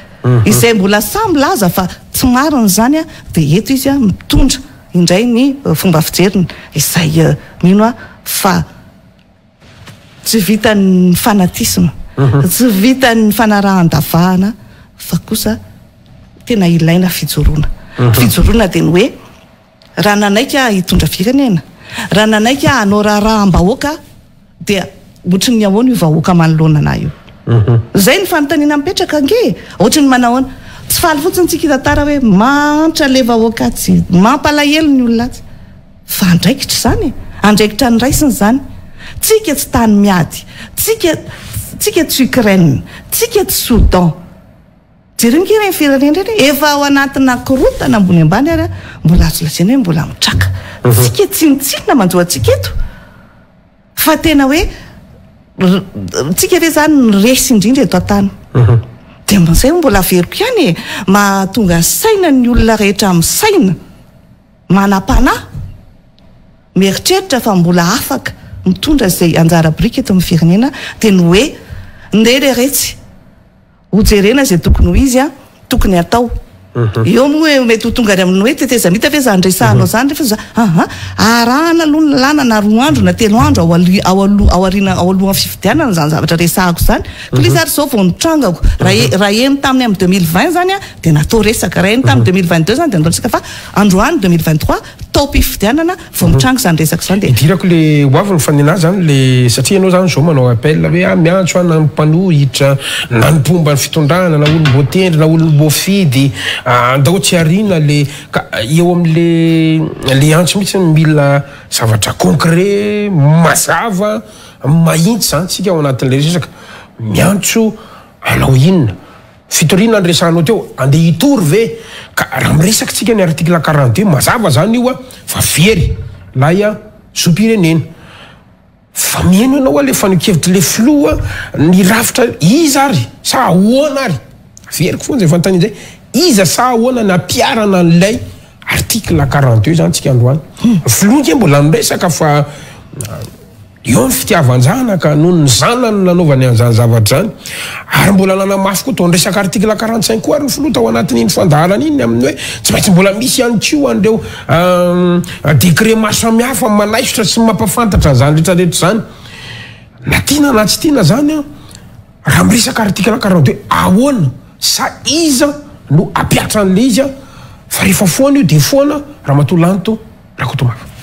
izay mbola samy laza fa tsy marina zany a dia eto izy a mitondra indray ny fomba fijeriny izay mino a fa tsy vitan'ny fanatisma tsy vitan'ny fanarahan-davahana fa kosa tena ilaina fijoroana dia ny hoe raha nanaika hitondra firenena raha nanaika hanao raharaham-bahoaka dia ohatry ny ahoana io vahoaka manoloana na io zay ny fanontaniana mipetraka ange ohatry ny manahoana tsy faly fotsiny tsika tantara hoe mantra le vahoaka tsy mampalahelo ny olona atsy fa andraikitra zany andraikitra ny raisiny zany tsika tsy tany miady tsika tsy Ukraine tsika tsy Soudan jerengireny firenena reny efa ao anatina korotana ambony ambany ary mbola azo lazaina hoe mbola mitraka tsika tsinitsinina manjoantsika eto fa tena hoe tsika re zany ny resy indrindra eto an-tany dia mazay mbola veriko ihany e mahatonga saina ny olona rehetra amin'ny saina manam-panahy mieritreritra fa mbola afaka mitondra zay anjara biriky eto amin'ny firenena dia ny hoe nde le retsy hojerena zay tokony ho izy a tokony atao eo moa hoe mety ho tonga any amin'ny hoe teteza mita ve za andresahanao zany rehefa za arahana aloha ny lalàna na 2 andro na 3 andro ao alohan'ny fifidianana zany zavatra resahako zany ko le zary zao vao nitrangako raha eny taminy amin'ny 2020 zany a dia natao resaka raha eny tamin'ny 2022 zany dia nataontsika fa androany 2023 tao mpifidianana vao mitrango zany resaka zany dia
idirako le hoavy ny fanena zany le satria ianao zany zao manao appel hoe miantso a na ny mpanohitra na ny pomba ny fitondrana na olom-boatendry na olom-boafidy andao tsy arina le eo amin'le antso mihitsy mila zavatra concret mazava mahitsy zany tsika ao anatin'le resaka miantso anao inona fitoriana ny resahanao teo andeha hitory ve ka raha miresaka tsika ny article 42 mazava zany io a fa very lay a zom-pirenena fa mihaino ianao a le fanokevitra le filoa ny rafitra iza ary sa ahoana ary veriko foana zay fanontany zay iza sa ahoana nampiarana an'ilay article 42 zany tsika androany filoa mbola miresaka fa eo ny fitiavan-janaka noho ny zanany nanaovany an'izany zavatra zany ary mbola nanamafy koa tao ny resaka article 45 koa ary ny filoa tao anatin'iny fandaharana iny amin'ny hoe tsy maintsy mbola misy ihany kio an'ireo décret maro samihafa manaisotra sy mampafantatra an'izany rehetrarehetra zany na tiana na tsy tiana zany a raha miresaka article 42 ahoana sa iza no apiatra an'le izy a fa rehefa foana io dia foana raha matolanto rakotomafa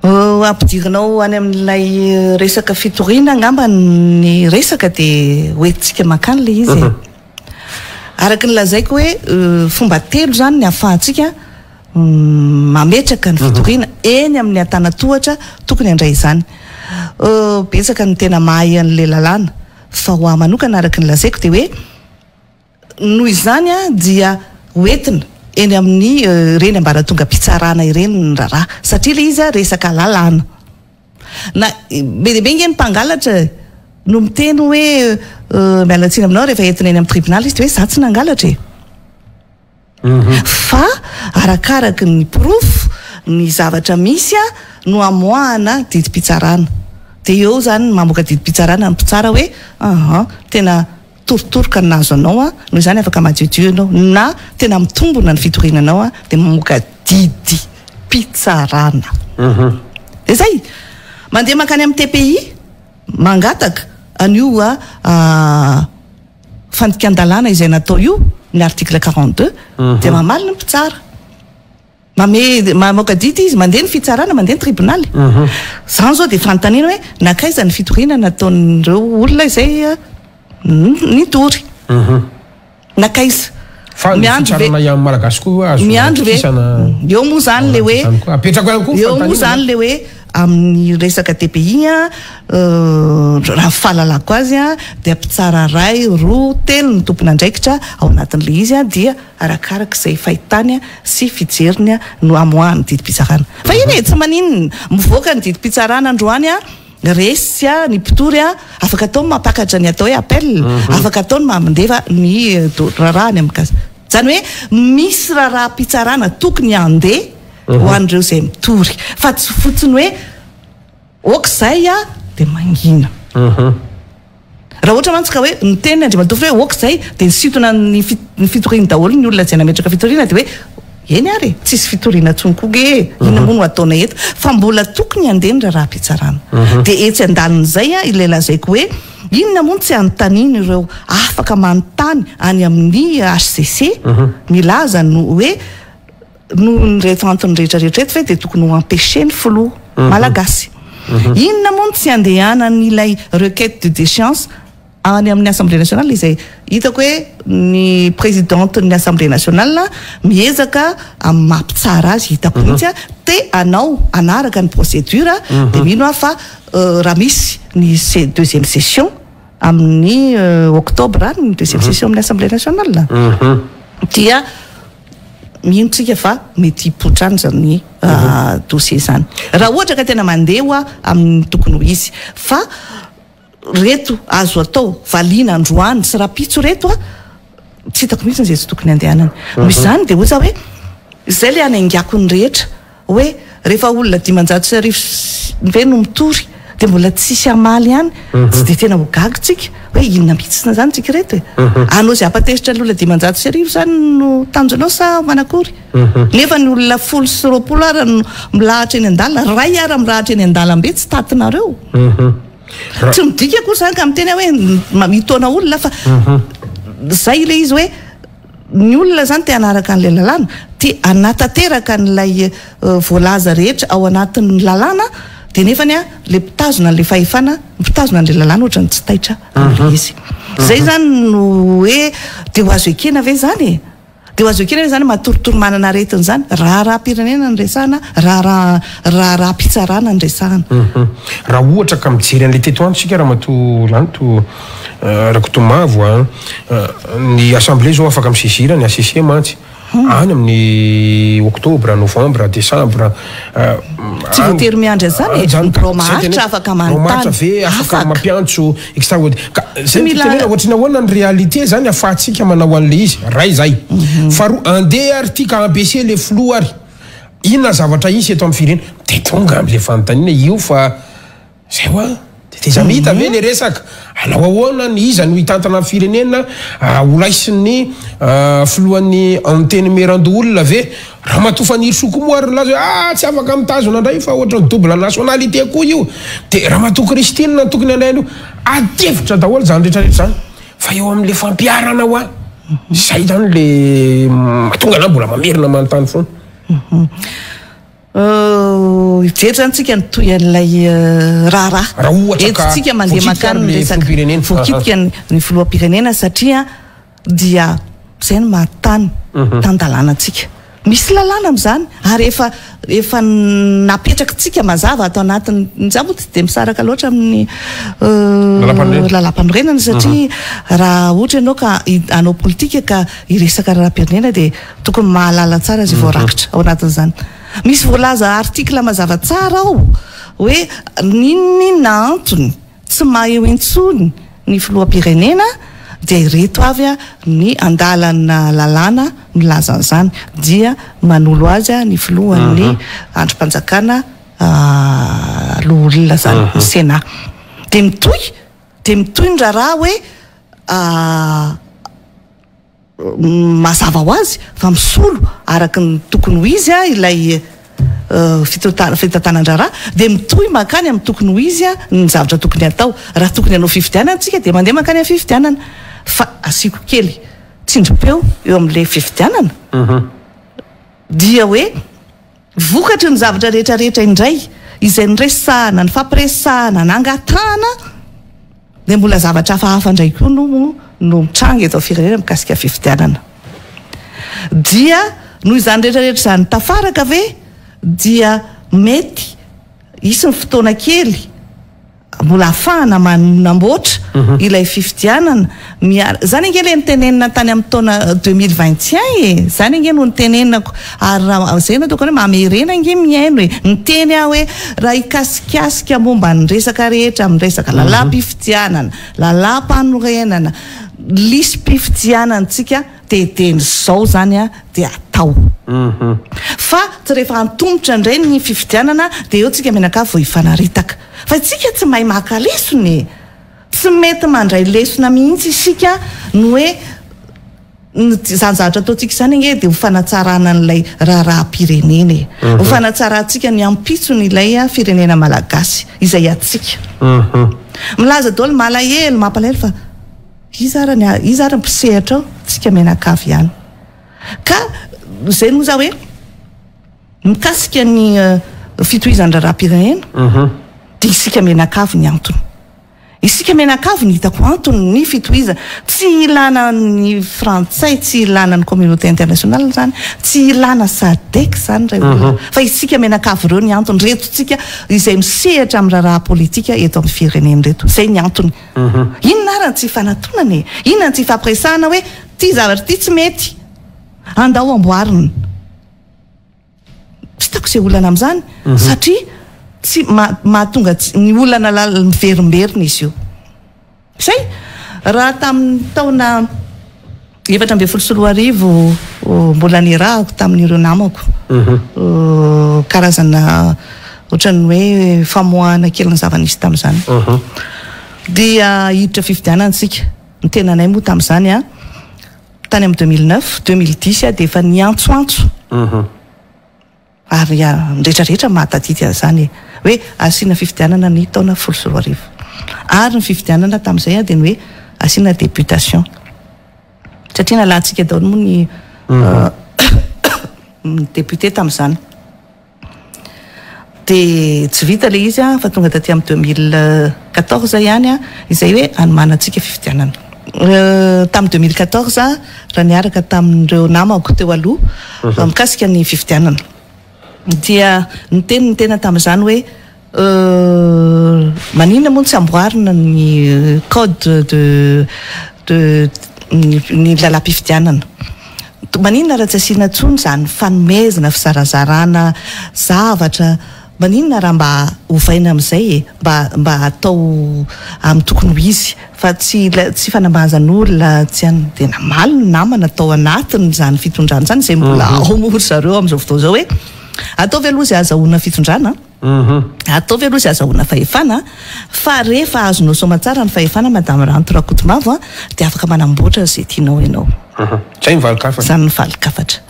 ampidirinao any amin'ilay resaka fitoriana angamba ny resaka dia hoentsika makany le izy araka ny lazaiko hoe fomba telo zany ny ahafahantsika mametraka ny fitoriana eny amin'ny antanatohatra tokony handray izany betsaka ny tena mahay an'le lalàna fa ho amanokana araka ny lazaiko de hoe noho izany a dia hoentina eny amin'ny reny ambaratonga mpitsarana ireny ny raharaha satria le izy a resaka lalàna na be deabe ingeny mpangalatra no miteny hoe mialatsiny aminao rehefa entina eny amin'ny tribunal izy de hoe za tsy nangalatra fa arakaraka ny proof ny zavatra misy a no amoahana didim-pitsarana de eo zany mamoaka didim-pitsarana ny mpitsara hoe tena torotoroka nazo anao a noho izany afaka madiodio anao na tena mitombona ny fitorinanao a de mamoaka didim-pitsarana de zay mandeha makany amin'ny TPI mangataka anio a fandikan-dalàna izay natao io ny article 42 de mamaly ny mpitsara mamoaka didy izy mandeha ny fitsarana mandeha ny tribunaly zany zao de fanontaniana hoe nakaiza ny fitorinana ataon'ireo olona izay nitory nakaiza
miandro ve
eo moa zany le hoe eo moa zany le hoe amin'ny resaka TPI raha fahalalako azy a de mpitsara ray roa telo ny tompona andraikitra ao anatin'le izy a dia arakaraka izay fahitany a sy fijeriny a no amoahany didim-pitsarana fa iny e tsy maninona mivoaka ny didim-pitsarana androany a resy a ny mpitory a afaka ataony mampakatra ny atao hoe appel afaka ataony mamandeva ny raharaha ny amikasa zany hoe misy raharaha-pitsarana tokony andeha ho an'ireo izay mitory fa tsy fotsiny hoe okizay a de mangina raha ohatra mantsika hoe miteny andriamatofo hoe okizay de nisitona ny fitoriany daholo ny olona tsy nametraka fitoriana de hoe eny ary tsisy fitoriana tsonkoge ina moa no ataona eto fa mbola tokony andeha ny raharaha-pitsarana de etsy andalin'izay a ilay lazaiko hoe inona moa tsy anontaniny ireo afaka manontany any amin'ny HCC milaza no hoe no nyrehefa antony rehetrarehetra eto fa de tokony ho empêcher ny filoha malagasy inona moa tsy andehanan'ilay requête de déchéance any amin'ny assemblée nationale izay hitako hoe ny présidente ny assemblée nationale miezaka amin'ny mampitsara azy hitako mihitsy a de anao anaraka ny procédure de mino aho fa raha misy ny deuxième session amin'ny octobre ny deuxième session amin'ny assemblée nationale dia mihinotsika fa mety hipotrany zany dossier zany raha ohatra ka tena mandeha amin'ny tokony ho izy fa reto azo atao valiana androany sy rapitso reto a tsy hitako mihitsy zay tsy tokony andehanany misy zany de oza hoe izay le anaingako ny rehetra hoe rehefa olona 500 ve no mitory de mbola tsisy amaly ihany tsy de tena ho gagitsika hoe inona mihitsina zany tsika reto anao zay apatesitra ny olona 500 zany no tanjonao sa manakory nefa ny olona 120 ara milahatra eny an-dalana ray ara milahatra eny an-dalambe tsy tatinareo tsy midika koa zany ka miteny hoe mitona olona fa zay le izy hoe ny olona zany te anaraka an'lay lalàna te anatateraka n'lay voalaza rehetra ao anatin'ny lalàna de nefany a le mpitazona n'le fahefana mpitazona n'le lalàna ohatra ny tsy taitra am'le izy zay zany no hoe de ho azo ekena ve zany de ho azo ekena ve zany matorotoromanana aretiny zany raha-pirenena ny resahana raha-pitsarana ny resahana
raha ohatra ka mijery an'le tetoandro sika raha mato lanto rakotomavo ny assemblée zao afaka misizira ny ACC mantsy any amin'ny octobre novembre décembre
tsy voatery miandry zany romaharitra afaka manontany
ve afaka mampiantso extraordinaire zay tena ohatrina ahoana ny réalité zany afahantsika manao an'le izy ray zay faharoa andeha ary tia ka ambese le flou ary inona zavatra isy eto amin'ny firena de tonga am'le fanontaniana io fa zay hoa de za mihita ve le resaka alao ahoana ny iza no hitantana amin'ny firenena holaisiny filohan'ny anteny merando olona ve raha matofaniry soko moa ary laza tsy afaka mitazona indray fa ohatra ny double nationalité koa io de raha mato Christine na tokony andraino atevitra daholo zany rehetrarehetra zany fa eo amin'le fampiarana hoa zay zany le matonga na mbola mamerina manontany foana
jery zany tsika nytoy an'lay raharaha etsitsika mandeha makany ny resaka voakitika ny filohampirenena satria dia zay ny mahatany tan-dalàna atsika misy lalàna am'izany ary efa napetraka tsika mazava atao anatin'ny za moa tsy de misaraka loatra amin'ny lalam-panorenana satria raha ohatra ianao ka anao politika ka iresaka raharam-pirenena de tokony mahalala tsara azy voarakitra ao anatin'izany. Misy voalaza artikla mazava tsara ao hoe ninona antony tsy mahay intsony ny filoham-pirenena dia ireto avy ny andalana lalàna milaza an'izany dia manolo azy ny filohan'ny androm-panjakana loholona zany ny Sénat dia mitohy ny raharaha hoe mazava ho azy fa misolo araka ny tokony ho izy ilay fitantanan-draharaha dia mitohy makany amin'ny tokony ho izy ny zavatra tokony atao. Raha tokony hanao fifidianana tsika dia mandeha makany amin'ny fifidianana fa asiko kely tsindrim-peo eo amin'ilay fifidianana dia hoe vokatry ny zavatra rehetrarehetra indray izay nyresahana ny fampiresahana ny angatahana dia mbola zavatra hafahafa indray koa no mitranga eto firenena mikasika fifidianana dia noho izany rehetrarehetra izany tafaraka ve dia mety isy ny fotoana kely mbola ahafahana manamboatra ilay fifidianana zany ange le nitenenina tany amin'ny taona 2021 zany ange no nitenenako ary zay no ataoko hoe mamerena ange miaino hoe niteny aho hoe raha ikasikasika momba ny resaka rehetra amin'ny resaka lalam-pifidianana lalam-panorenana lisy-pifidianantsika teteny zao zany dia atao fa tsy rehefa antombotra indray ny fifidianana dia eo tsika menakavy vao ifanaritaka fa tsika tsy mahay maka lesony tsy mety mandray lesona mihitsy isika no hoe zany zavatra ataotsika zany ange dia ho fanatsarana n'ilay raharaham-pirenena ho fanatsarantsika ny ampitsony ilay firenena malagasy izay atsika milaza daholo malahelo mampalahelo fa izara ny mpisehatra ao tsika menakavy ihany ka zay moa za hoe mikasika ny fitohizany raharaham-pirenena dia isika menakavy ny antony isika menakavy ny hitako antony ny fitohizana tsy ilana ny frantsay tsy ilana ny communauté internationale zany tsy ilana SADC zany ray olona fa isika menakavy ireo ny antony reto tsika izay misehatra amin'ny raharaha politika eto amin'ny firenena reto zay ny antony inona arany tsy fanatonana inona ny tsy fampiresahana hoe ty zavatra ty tsy mety andao amboarina tsy tako izay olana amin'izany satria tsy mahatonga ny olana miverimberina izy io zay raha tamin'ny taona 2014 mbola nirahako tamin'ireo namako karazana ohatrany hoe famoahana kely ny zava-nisy tamin'izany dia hiditra fifidianantsika ny tenanay moa tamin'izany tany amin'ny 2009-2010 dia efa niantsoantso ary rehetrarehetra mahatadity azany hoe asiana fifidianana ny taona 2014 ary ny fifidianana tamin'izay dia ny hoe asiana députation satria nalantsika daholo moa ny député tamin'izany dia tsy vita le izy fa tonga taty amin'ny 2014 ihany izay hoe anomanantsika fifidianana tamin'ny 2014 raha niaraka tamin'ireo namako teo aloha mikasika ny fifidianana dia ny tena tamin'izany hoe maninona moa tsy amboarina ny code de ny lalam-pifidianana maninona raha tsy asiana tsony zany fanomezana fizarazarana zavatra maninona raha mba hovaina amin'izay mba atao amin'ny tokony ho izy fa tsy fanambazan'olona tsy any dia namaly ny namana atao anatiny zany fitondrana zany izay mbola ao mory zareo amin'izao fotoana zao hoe atao veloha izay azahoana fitondrana atao veloha izay azahoana fahefana fa rehefa azonao somatsara ny fahefana madame Ranto Rakotomavo dia afaka manamboatra izay tianao ianao
zay mivalikafatra
zany mivalikafatra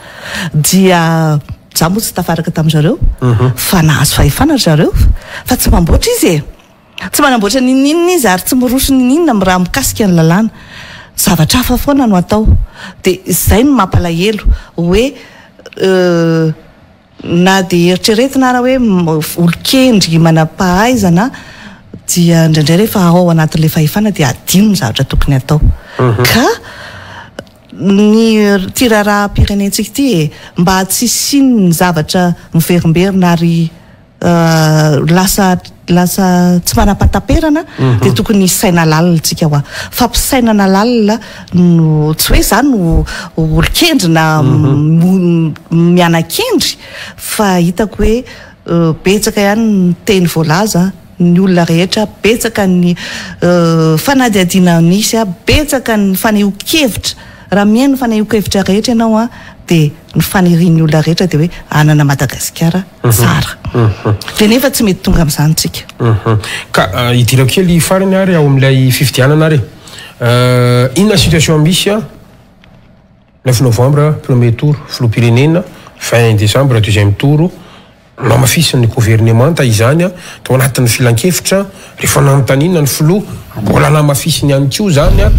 dia za moa tsy tafaraka tamin'izareo fa nahazo fahefana zareo fa tsy mamboatra izy tsy manamboatra ninina izy ary tsy miroso ninina raha mikasika ny lalàna zavatra hafa foana no atao dia izay no mampalahelo hoe na dia eritreretina raha hoe olon-kendry manam-pahaizana dia indraindray rehefa ao anatin'ilay fahefana dia adino ny zavatra tokony atao ka ny tiraraha-pirenentsika ty mba tsy siny zavatra miverimberina ary lasa tsy manam-pataperana dia tokony saina lalina tsika hoa fampisainana lalina no tsy hoe zany no olokendry na mianan-kendry fa hitako hoe betsaka ihany ny teny voalaza ny olona rehetra betsaka ny fanadiadiana nisy betsaka ny faneho-kevitra raha mihaino faneho-kevitra rehetra ianao a dia ny fanirian'ny olona rehetra dia hoe anana Madagasikara tsara dia nefa tsy mety tonga amin'izany tsika
ka hidirako kely farany ary ao amin'ilay fifidianana ary inona situation misy a 9 novembre premier tour filoham-pirenena 20 décembre deuxième tour namafisiny gouvernemanta izany a to anatin'ny filan-kevitra rehefa nanontaniana ny filoha mbola namafisiny ihany koa zany a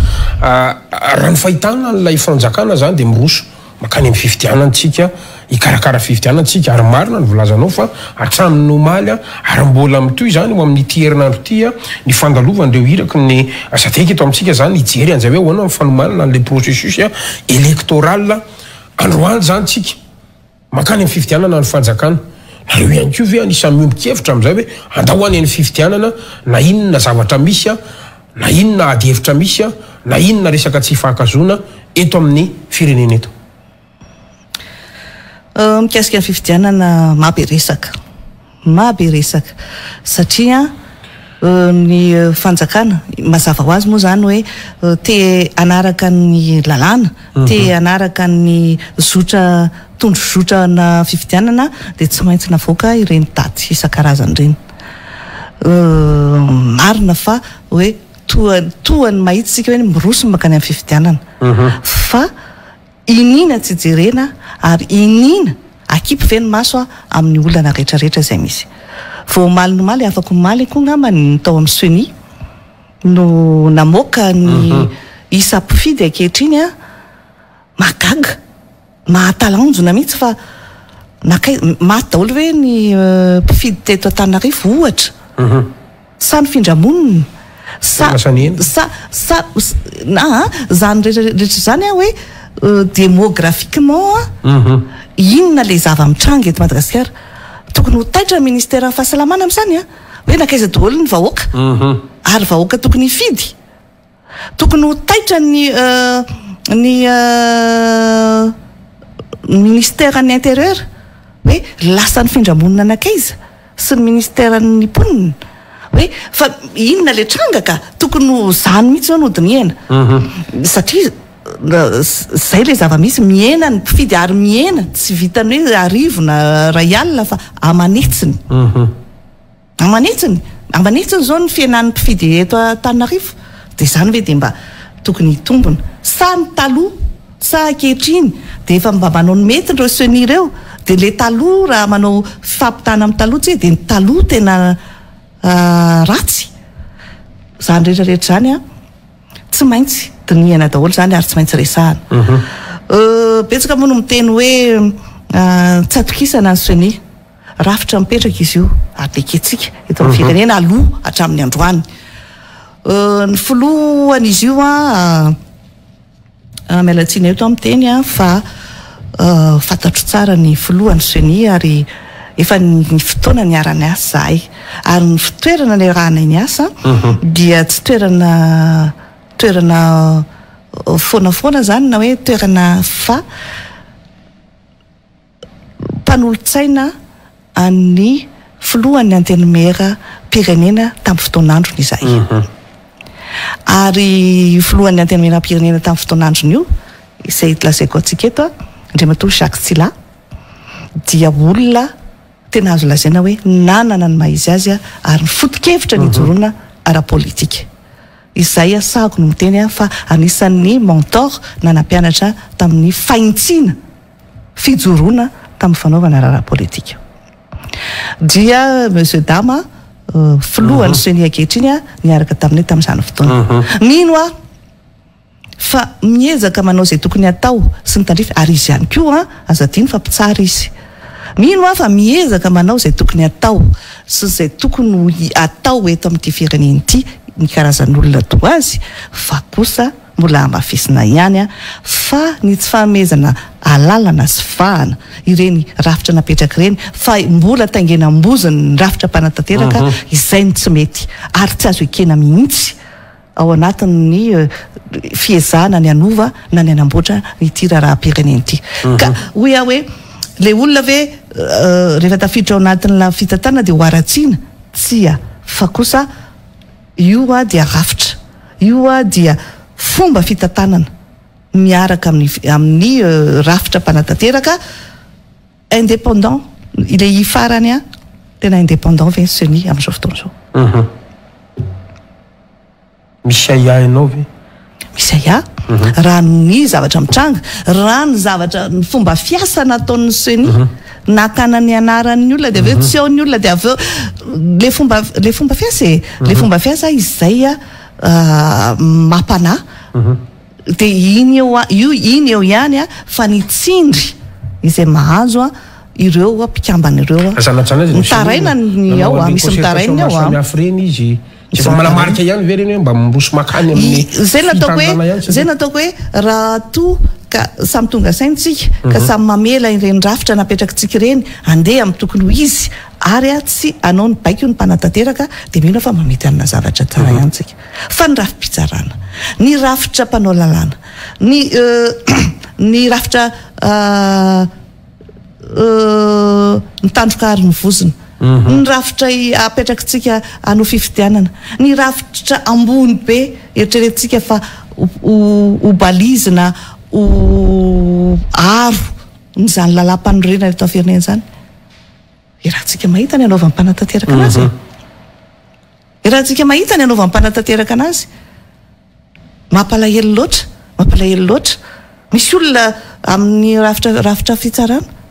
raha ny fahitana n'ilay fanjakana zany dia miroso makany amin'ny fifidianantsika ikarakara fifidianantsika ary marina ny volazanao fa hatramin'ny nomaly ary mbola mitoy zany ho amin'ny ity herinandro ity ny fandalovandreo hiraky ny asateky eto amintsika zany hijery anzay hoe hoana mifanomalina n'ilay processus électoral androany zany tsika makany amin'ny fifidianana ny fanjakana nareo ihany koa ve anisany miombon-kevitra amin'izay hoe andahoany any fifidianana na inona zavatra misy na inona ady hevitra misy na inona resaka tsy fankazona eto amin'ny firenena eto
mikasika ny fifidianana mabe resaka satria ny fanjakana mazava ho azy moa zany hoe te anaraka ny lalàna te anaraka ny tondro zotra na fifidianana dia tsy maintsy navoaka ireny daty isan-karazany ireny marina fa hoe toany mahitsika hoe miroso makany amin'ny fifidianana fa inina tsy jerena ary inina akipy ve ny maso amin'ny olana rehetrarehetra izay misy vao omaly nomaly afaka omaly koa ngambany tao amin'ny Sony no namoaka ny isa-mpifidy ankehitriny magaga mahatalanjona mihitsy fa maty daholo hoe ny mpifidy teto Antananarivo ohatra sa mifindra-monina zany rehetra zany hoe démographiquement inona le zava-mitranga eto Madagasikara tokony ho taitra ministère fahasalamana amin'izany hoe nakaiza daholo ny vahoaka ary vahoaka tokony hifidy tokony ho taitra ny ministère ny intérieur hoe lasa ny findra-monina nakaiza sy ny ministère ny mponina hoe fa inona le tranga ka tokony ho zany mihitsy no hodiny satria zay le zava-misy miena ny mpifidy ary miena tsy vitany hoe arivo na ray alina fa amanitsiny zao ny fiainan'ny mpifidy eto Antananarivo dia zany hoe dia mba tokony hitombona sa ny taloha sa ankehitriny dia efa mba manao ny mety ireo Sony ireo dia le taloha raha manao fifampitana amin'ny taloha tsy dia ny taloha tena ratsy zany rehetrarehetra zany tsy maintsy diniana daholo zany ary tsy maintsy resahana betsaka moa no miteny hoe tsy atokisana ny Sony rafitra mipetraka izy io ary leketsika eto amin'ny firenena aloha hatramin'ny androany ny filohan izy io mialatsina eto amin'ny teny fa fantatro tsara ny filohan'ny Sony ary efa ny fotoana ny arany asa zahay ary ny fitoerana ny arana ny asa dia tsy toerana foana zany na hoe toerana fa mpanolotsaina amin'ny filohan'ny antenimera pirenena tamin'ny fotoanandrony izahay ary filohan'ny antenimera pirenena tamin'ny fotoanandrony io izay lazaiko atsika eto Andriamatoa Jacques Tsila dia olona tena azo lazaina hoe nanana ny maizy azy ary ny foto-kevitra ny ijoroana ara-politika izay asahako no miteny fa anisan'ny mentor nanampianatra tamin'ny fahintsiana fijoroana tamin'ny fanaovana ara-politika dia monsieur dama filohan'ny Sony ankehitriny niaraka taminay tamin'izany fotoana mino fa miezaka manao izay tokony atao sy ny tandrify ary izy ihany koa azadiny fa mpitsara izy mino fa miezaka manao izay tokony atao sy izay tokony atao eto amin'ity firenena ity ny karazan'olona toa azy fa kosa mbola mafisina ihany a fa ny tsy fahamezana alalana sy fahana ireny rafitra napetraka ireny fa mbola taingenam-boziny rafitra mpanatanteraka izay ny tsy mety ary tsy azo ekena mihitsy ao anatin'ny fiezana ny anova na ny anamboatra ity raharam-pirenena ity ka hoy aho hoe le olona ve rehefa tafiditra ao anatin'la fitantanana dia ho aratsiana tsia fa kosa io a dia rafitra io a dia fomba fitantanana miaraka amin'ny rafitra mpanatanteraka indépendant ile ifarany a tena indépendant ve seni amin'izao fotoana zao
misy aia ianao ve
misy aia raha ny zavatra mitranga raha ny zavatra ny fomba fiasa nataon'ny seni nakanany anaran'ny olona dia aveo tsy ao ny olona dia aveo le fomba fiasa le fomba fiasa izay a mampana dia iny eo ihany a fa nitsindry izay mahazo a ireo mpikambana ireo mitaraina ny ao misy mitaraina ao
samiafireny izy efa malamarika ihany ve reny hoe mba miroso makany amin'ny
zay nataoko hoe raha to ka samy tonga saintsika ka samy mamela ireny rafitra napetrakintsika ireny andeha amin'ny tokony ho izy ary a tsy anao ny baiko ny mpanatanteraka dia mino fa mamety amina zavatra tsara ihantsika fa ny rafi-pitsarana ny rafitra mpanao lalàna ny rafitra mitandroka ary ny vozina ny rafitra apetrakintsika ano fifidianana ny rafitra ambony be eritreretintsika fa ho balizina ho aro nyzany lalam-panorenana eto amin'ny firenena zany rahantsika mahita ny anaovan'ny mpanatanteraka anazy rahantsika mahita ny anaovan'ny mpanatanteraka anazy mampalahelo loatra misy olona amin'ny rafitra fitsarana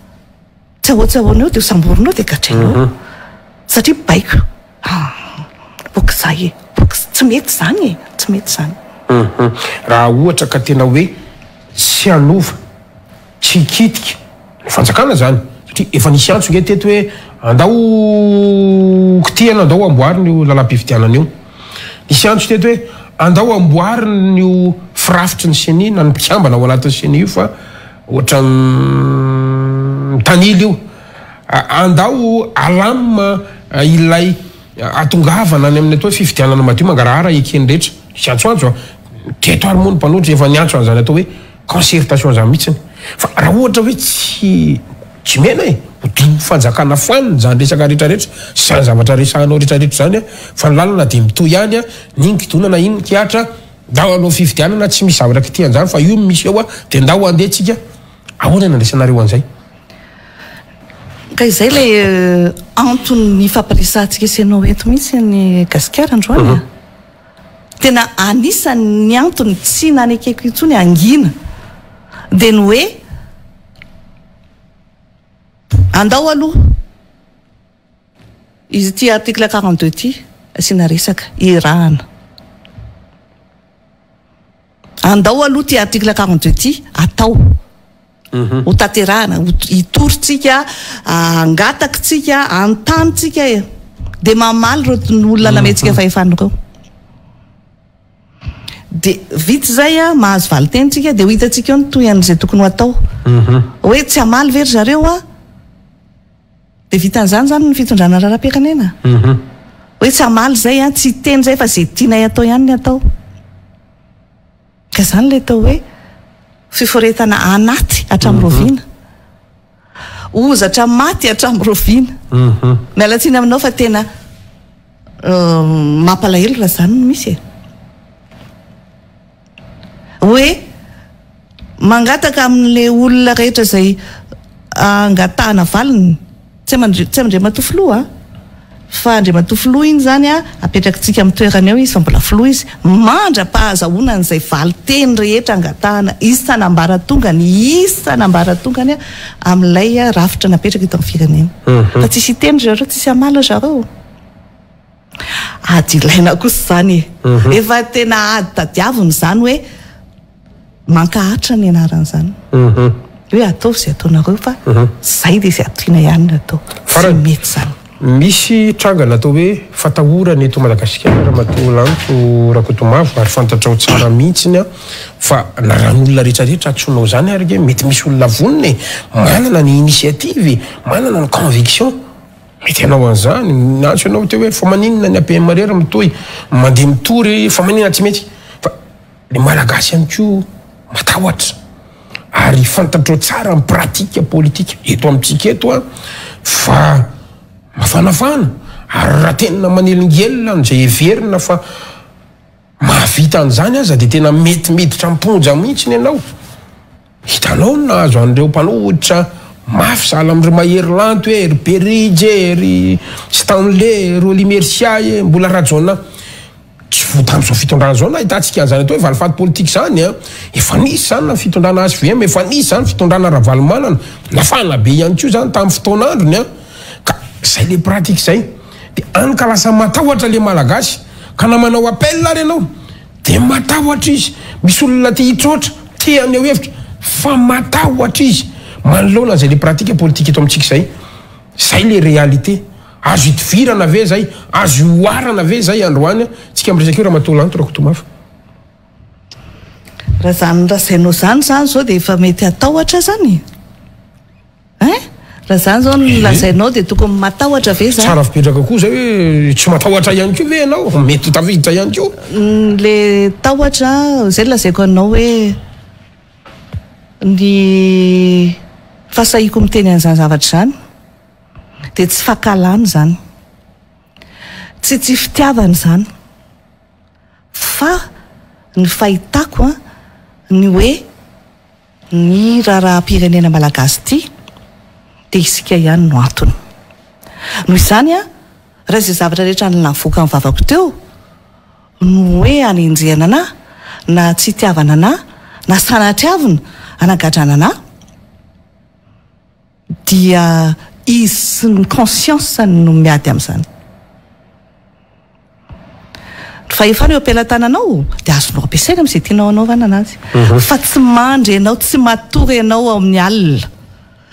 tsy ahoanao dia hosamborinao dia gatrainao satria baiko boka zay tsy mety zany
raha ohatra ka tena hoe tsy anova tsy hikitika ny fanjakana zany satria efa nisy antso nge teto hoe andao kitihana andao amboariny io lalam-pifidianana io nisy antso teto hoe andao amboariny io firafitry ny seni na ny mpikambana ao anatin'ny seni io fa ohatra tanily io andao alama ilay atongavana ny amin'ny atao hoe fifidianana madio mangarahara ekeny rehetra misy antsoantso teto ary moa ny mpanoatra efa niantso an'izany atao hoe concertation zany mihitsiny fa raha ohatra hoe tsy mena hodimo fanjakana foaniny zany resaka rehetrarehetra zany zavatra resahanao rehetrarehetra zany fa ny lalana dia mito ihany a niny kidonana iny ny kiatra ndao anao fifidianana tsy misy zavatra kitihan zany fa io misy eo a dia ndao andehtsika ahoana nandraisanareo an'izay
ka izay le antony fampiresantsika isanao eto mihitsy ny gasikara androany tena anisan'ny antony tsy nanekeko intsony angina dia ny hoe andao aloha izy ty article 42 ty asiana resaka irahana andao aloha ty article 42 ty atao ho taterahana hitorytsika angatakitsika antanitsika dia mamaly reo olona nametsika fahefany reo dia vitsy zay a mahazo valitentsika dia ho hitatsika eo ny toy an'izay tokony ho atao hoe tsy hamaly very zareo a dia vitan'izany zany ny fitondrana raharam-pirenena hoe tsy hamaly zay a tsy teny zay fa zay tianay atao ihany ny atao ka zany le atao hoe fiforetana anaty hatramin'roviana ozatra maty hatramin'roviana mialatsiny aminao fa tena mampalahelo raha zany no misy hoe mangataka amin'le olona rehetra zay angatahana valiny tsy amindray matofoloa fa andray matofoloa iny zany a apetrakitsika amin'ny toerana eo izy fa mbola filoha izy mandra-pahazahoana n'izay valiteny rehetra angatahana isanambaratongany a amin'ilay rafitra napetraka eto amin'ny firenena fa tsisy iteny zareo tsisy amala zareo ady ilaina kosa zany efa tena ady tadiaviny zany hoe mankahatra ny anaran'izany hoe atao zay ataonareo fa zay dia zay atoina ihany ny atao tsy mety zany
misy trangana atao hoe fatahorana eto Madagasikara matolanto rakotomavo ary fantatrao tsara mihitsiny a fa na ran'olona rehetrarehetra atsonao zany ary mety misy olona voniny manana ny initiative manana ny conviction mety anao an'izany natso ianao teo hoe fa maninona ny APM-marera mitoy mandeha mitory fa maninona tsy mety fa le malagasy ihany koa matahotra ary fantatrao tsara ny pratika politika eto amintsika eto a fa mafanafana ary raha tena manelingelina n'izay everina fa mahavita an'izany aza dia tena mety miditra mponja mihitsiny ianao hitanao nahazo an'ireo mpanohitra mafy sahala amin'ireo mahery-lanto ry Beridge ry Stanley ry Olimercia mbola rajona tsy voatam'izao fitondrana zao na hitantsika an'izany atao hoe valifaty politika zany a efa nisy zany na fitondrana SVM efa nisy zany fitondrana Ravalomanana nafana be ihany koa zany tamin'ny fotoan'androny a ka zay le pratika zay dia any ka lasa matahotra le malagasy ka na manao appel ary ianao dia matahotra izy misy olona te hitroatra te aneo hevitra fa matahotra izy manoloana zay le pratika politika eto amintsika zay le réalité azo hitovirana ve zay azo hoarana ve zay androany tsika miresaka eo raha matolanto raha kotomafy
raha zany rasainao zany zao dia efa mety atahotra zany raha zany zao nolazainao dia tokony matahotra ve zany
tsara fipetraka koa zay hoe tsy matahotra ihany koa ve ianao mety tafiditra ihany koa
le tahotra zay lazaiko anao hoe ny fahasahiko miteny an'izany zavatra zany dia tsy fahakalana zany tsy fitiavana zany fa ny fahitako ny hoe ny raharaham-pirenena malagasy ity dia isika ihany no antony noho izany raha izay zavatra rehetra navoaka amin'ny vavako teo no hoe anenjehana anahy na tsy hitiavana anahy na sanatriavina anagadrana anahy dia izy sy ny conscience no miady amin'izany fa efa ny ampelantananao dia azonao ampiasaina amin'izay tianao anaovana anazy fa tsy mandry ianao tsy matory ianao ao amin'ny alina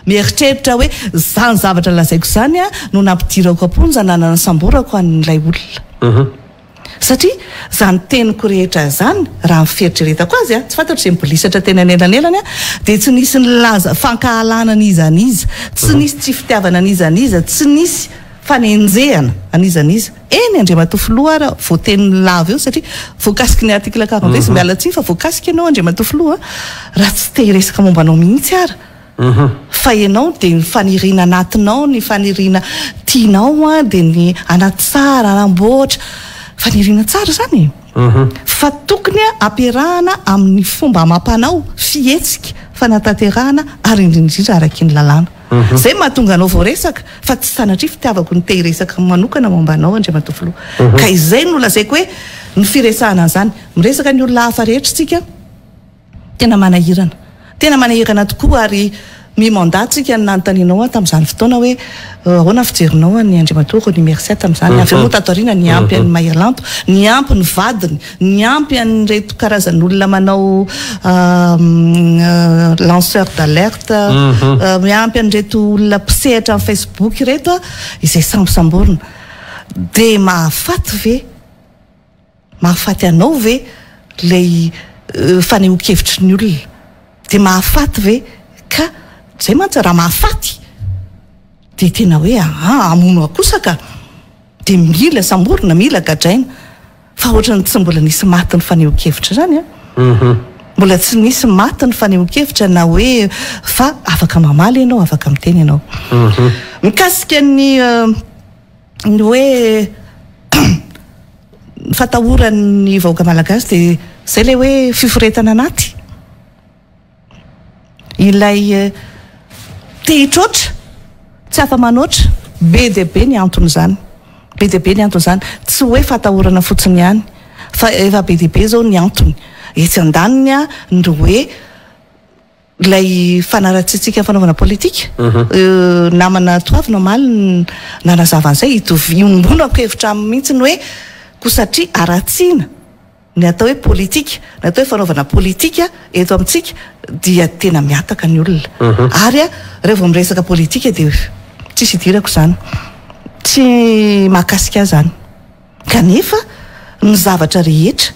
mieritreritra hoe zany zavatra lazaiko zany no nampidirako amponja nanana samborako an'ilay olona satria zany teniko rehetra zany raha miferitreretako azy tsy fantatro izay mibolisatra tena nelanelany dia tsy nisy ny laza fankahalana an'izaniza tsy nisy tsy fitiavana an'izaniza tsy nisy fanenjehana an'izaniza eny Andriamatofiloha ara voateny lava eo satria voakasiky ny article 42 miala tsiny fa voakasiky ianao Andriamatofiloha raha tsy te hiresaka momba anao mihitsy ara fa ianao dia ny faniriana anatinao ny faniriana tianao dia ny anaty tsara anamboatra faniriana tsara zany fa tokony ampiarahana amin'ny fomba amampanao fihetsika fanatanterahana ary indrindrindra araky ny lalàna zay mahatonga anao vao resaka fa tsy sanatria fitiavako ny te hiresaka manokana momba anao Andriamatofiloha ka izay no lazaiko hoe ny firesahana an'izany miresaka ny olona hafa rehetra tsika tena manahirana tokoa ary mimandatsika nanontanianao tamin'izany fotoana hoe ahoana fijerinao ny Andriamatofiloha ny merci tamin'izany avy moa tatoriana ny ampy an'ny mahery-lanto ny ampy ny vadiny ny ampy an'reto karazan'olona manao lanceur d'alerte ny ampy an'reto olona mpisehatra amin'ny Facebook reto izay sambosamborona dia mahafaty anao ve lay fanehoan-kevitry ny olona dia mahafaty ve ka zay mantsy raha mahafaty dia tena hoe amono akosaka dia mila samborona mila gadraina fa ohatrany tsy mbola nisy maty ny fanehoan-kevitra zany mbola tsy nisy maty ny fanehoan-kevitra na hoe fa afaka mamaly ianao afaka miteny ianao mikasika ny hoe fatahoran'ny vahoaka malagasy dia zay le hoe fiforetana anaty ilay te hitroatra tsy afa manoatra be dia be ny antony zany tsy hoe fatahorana fotsiny ihany fa efa be dia be zao ny antony etsy andaniny ny hoe lay fanaratsitsika fanaovana politika namana toavina maly nanazavan'izay iombonako hevitra amin'ny mihitsy ny hoe ko satria aratsiana ny atao hoe politika ny atao hoe fanaovana politika eto amintsika dia tena miataka ny olona ary rehefa miresaka politika dia tsisy idirako zany tsy mahakasika zany kanefa ny zavatra rehetra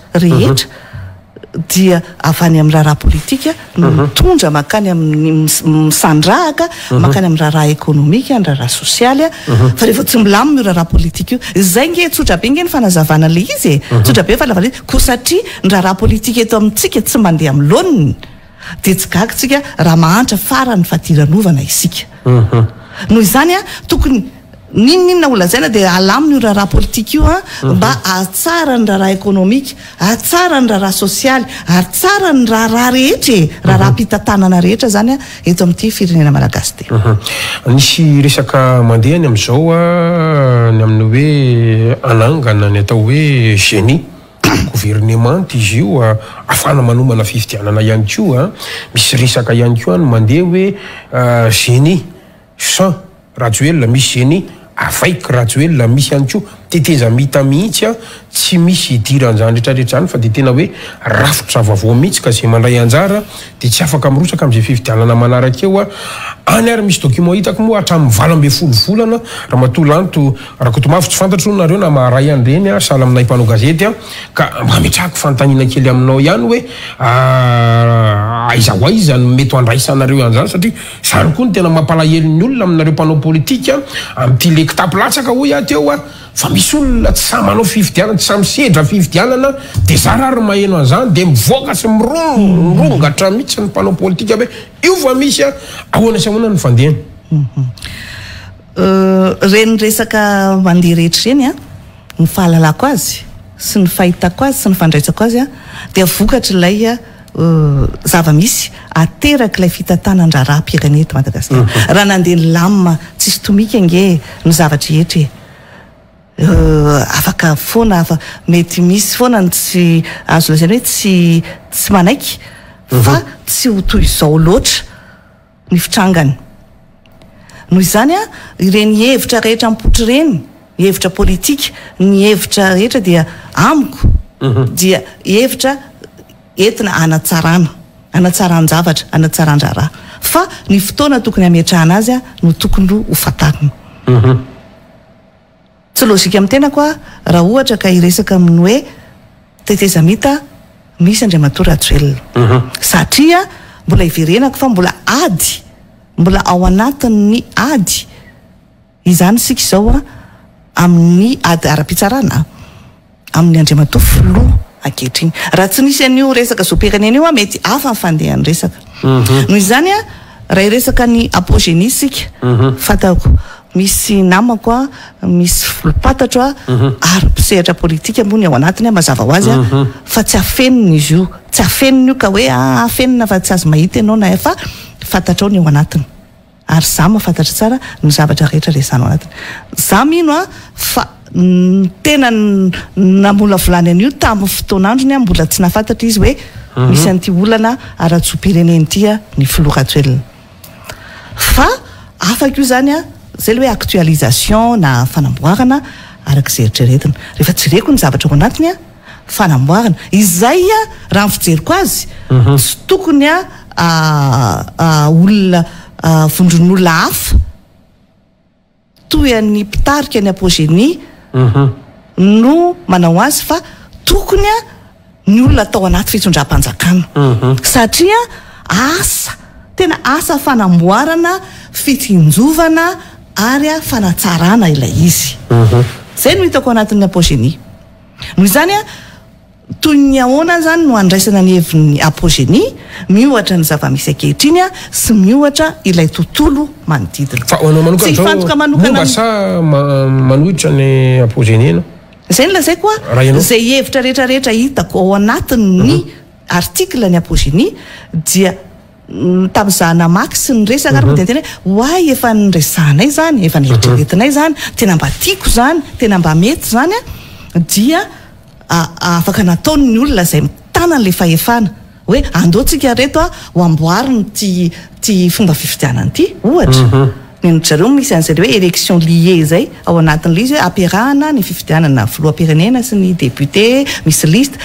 dia avy any amin'ny raharaha politika mitondra makany amin'ny misandrahaka makany amin'ny raharaha ekonomika ny raharaha sosialy fa rehefa tsy milamina io raharaha politika io zay nge tsotra be nge ny fanazavana le izy tsotra be falavala ko satria ny raharaha politika eto amintsika tsy mandeha amin'ny laoniny dia tsy gagatsika raha mahantra farany fadiranovana isika noho izany tokony ninninona olazaina dia alamina io raharaha politika io mba atsara ny raharaha ekonomika atsara ny raharaha sosialy ary tsara ny raharaha rehetra raharaha mpitantanana rehetra zany eto amin'ity firenena malagasy ty
nisy resaka mandehany amin'izao ny amin'ny hoe anangana ny atao hoe génie gouvernement izy io afana manomana fifidianana ihany koa misy resaka ihany koa ny mandeha hoe génie sans rajoel misy génie avec rajoel misy ihany koa teteza mita mihitsy tsy misy idiran'izany rehetrarehetra zany fa dia tena hoe rafitra vaovao mihitsy ka zay mandray anjara dia tsy afaka mirosaka amin'izay fifidianana manaraka eo any ary misy document hitako moa hatramin'ny 20 volana raha matolanto raha kotomavo tsy fantatro nareo na maharay an'ireny sahala aminay mpanao gazety ka mba metrahako fanontaniana kely aminao ihany hoe aiza ho aiza ny mety andraisanareo an'izany satria zany koa ny tena mampalahelo ny olona aminareo mpanao politika amin'ity le kitapilatsaka hoy ateo fa misy olona tsy samy manao fifidianana tsy samy sedra fifidianana dia zarary maheno an'izany dia mivoaka sy mirongatra mihitsy ny mpanao politika hoe io fa misy ahoana sy ahoana ny fandehany
reny resaka mandeha rehetra reny ny fahalalako azy sy ny fahitako azy sy ny fandraitsako azy dia vokatra ilay zava-misy ateraka ilay fitantanandraraha pirenena eto Madagasikara raha nandeha ny lamina tsisy tomika nge ny zavatra rehetra afaka foana mety misy foana tsy azo lazaina hoe tsy manaiky fa tsy ho toy izao loatra ny fitrangany noho izany ireny hevitra rehetra mipotry reny hevitra politika ny hevitra rehetra dia amiko dia hevitra entina anatsarana-javatra anatsaran-draraha fa ny fotoana tokony ametrahana azy no tokony ho fatarina tsy lôzika amin'ny tena koa raha ohatra ka iresaka amin'ny hoe teteza mita misy Andriamatoa Rajoelina satria mbola iverenako fa mbola ao anatin'ny ady izany sika izao amin'ny ady ara-pitsarana amin'ny Andriamatoa filoha ankehitriny raha tsy nisy an'io resaka zoperenena io mety hafa ny fandehan'ny resaka noho izany raha iresaka ny apogénie sika fatako misy namako misy folopatatro ary mpisehatra politika ambony ao anatiny mazava ho azy fa tsy afenina izy io tsy afenina io ka hoe afenina fa tsy azo mahita ianao na fa fantatrao ny ao anatiny ary za mahafantatra tsara ny zavatra rehetra resana ao anatiny za mino fa tena namola volany an'io tamin'ny fotoanandrony mbola tsy nafantatra izy hoe misy an'ity olana ara-tso-pirenena ity ny filoha Rajoelina fa afaka io zany zay le hoe actualisation na fanamboarana arak'izay eritreretina rehefa jereko ny zavatra ao anatiny fanamboarana izay raha ny fijeriko azy tsy tokony olona vondron'olona hafa toy an'ny mpitarika ny apogénie no manao azy fa tokony ny olona atao anaty fitondram-panjakana satria tena asa fanamboarana fitinjovana ary fanatsarana ilay izy zay no hitako anatin'ny apogénie noho izany toy ny ahoana zany no andraisana ny hevin'ny apogénie miohatra ny zava-misy ankehitriny sy miohatra ilay tontolo manodidina
fa tsy hifantoka manokana sa manohitra ny apogénie
zay ny lazay koa zay hevitra rehetrarehetra hitako ao anatin'ny article ny apogénie dia tamin'izaho namaky sy ny resaka ary tena hoay efa nyresanay zany efa nieritreretinay zany tena mba tiako zany tena mba mety zany dia afaka nataony olona zay mitana n'le fahefana hoe andeotsika reto ho amboariny ty fomba fifidianana ity ohatra zareo misy an'zay hoe élection liée zay ao anatin'le izy hoe ampiarahana ny fifidianana filoha pirenena sy ny député misy liste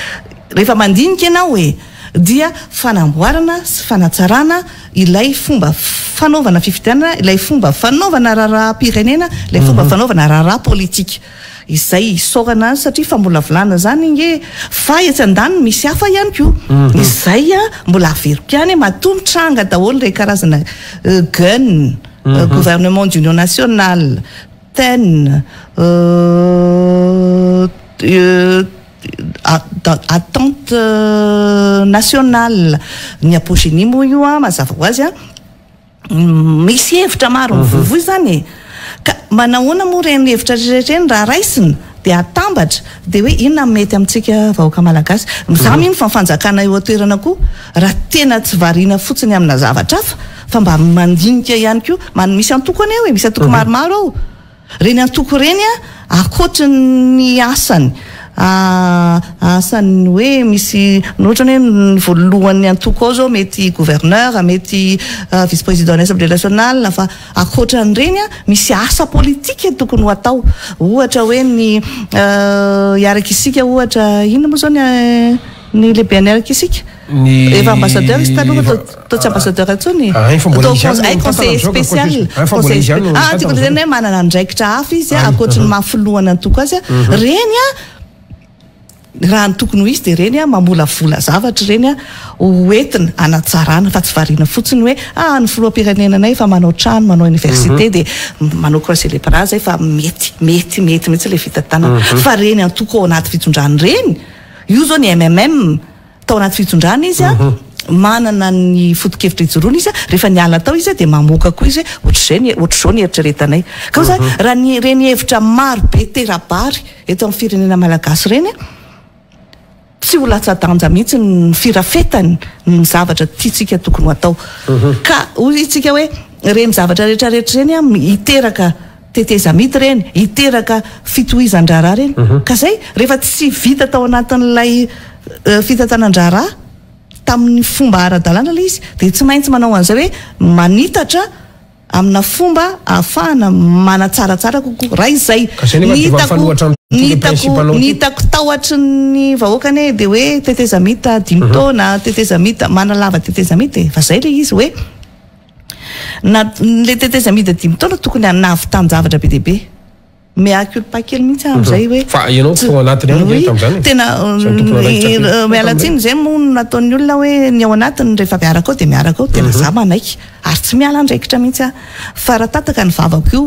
rehefa mandinika ianao hoe dia fanamboarana sy fanatsarana ilay fomba fanaovana fifidianana, ilay fomba fanaovana raharaham-pirenena, ilay fomba fanaovana raharaha politika. Izay isaorana azy satria fa mbola volana zany nge fa etsy andaniny misy hafa ihany koa. Izay mbola averiko ihany matombotranga daholo ilay karazana GUN, gouvernement d'union nationale, TEN, attente nationale, ny apogénie moa io mazava ho azy misy hevitra maro mivoivoy zany ka manahoana moa reny hevitra rehetrany raha raisiny dia atambatra dia hoe inona mety amintsika vahoaka malagasy. Za mino fa fanjakana eo atoerana koa raha tena tsy variana fotsiny amina zavatra hafa fa mba mandinika ihany koa misy antoko ane hoe misy antoko maromaro ao. Reny antoko reny akoatra ny asany asany hoe misy nohatra hoe voalohan'ny antoko ao zao mety gouverneur, mety vice-président assemblée nationale, fa akoatran'ireny misy asa politika tokony ho atao. Ohatra hoe ny iaraka isika ohatra ino moa zao ny lehibe niaraka isika efa ambassadeur izy taloha to tsy ambassadeur atsony conseiller spécial tiako zany hoe manana andraikitra hafa izy akoatran'ny mahafilohana antoko azy reny raha ny tokony ho izy dia reny mamola vola zavatra reny hoentina anatsarana fa tsy variana fotsiny hoe ny filoham-pirenenanay fa manao trano, manao université dia manao croisé les bras zay fa mety mihitsy le vita tanana fa reny antoko ao anaty fitondrany reny. Io zao ny MMM tao anaty fitondrany izy manana ny foto-kevitra ijoroana izy rehefa niala tao izy dia mamoaka koa izy ohatr'izao ny eritreretanay ka za raha reny hevitra maro be terabary eto amin'ny firenena malagasy reny tsy ho latsa-danja mihitsy ny firafetany ny zavatra tiatsika tokony ho atao ka itsika hoe reny zavatra rehetrarehetra reny hiteraka teteza mity reny, hiteraka fitohizan-draharaha reny ka zay rehefa tsy vita tao anatin'ilay fitatanan-draharaha tamin'ny fomba ara-dalàna ilay izy dia tsy maintsy manao an'izay hoe manitatra amina fomba ahafahana manatsaratsara kokoa raha izay nitako tahotra ny vahoakany dia hoe teteza mita 5 taona, teteza mita manalava teteza mita fa zay le izy hoe le teteza mita 5 taona tokony nahavitan-javatra be deaibe miaculpa-kely mihitsy amin'izay hoe
fa ianao fo anatiny ihany
tena mialatsiny zay moa nataon'ny olona hoe ny ao anatiny rehefa miaraka ao dia miaraka ao tena za manaiky ary tsy miala andraikitra mihitsy fa raha tataka ny vavako io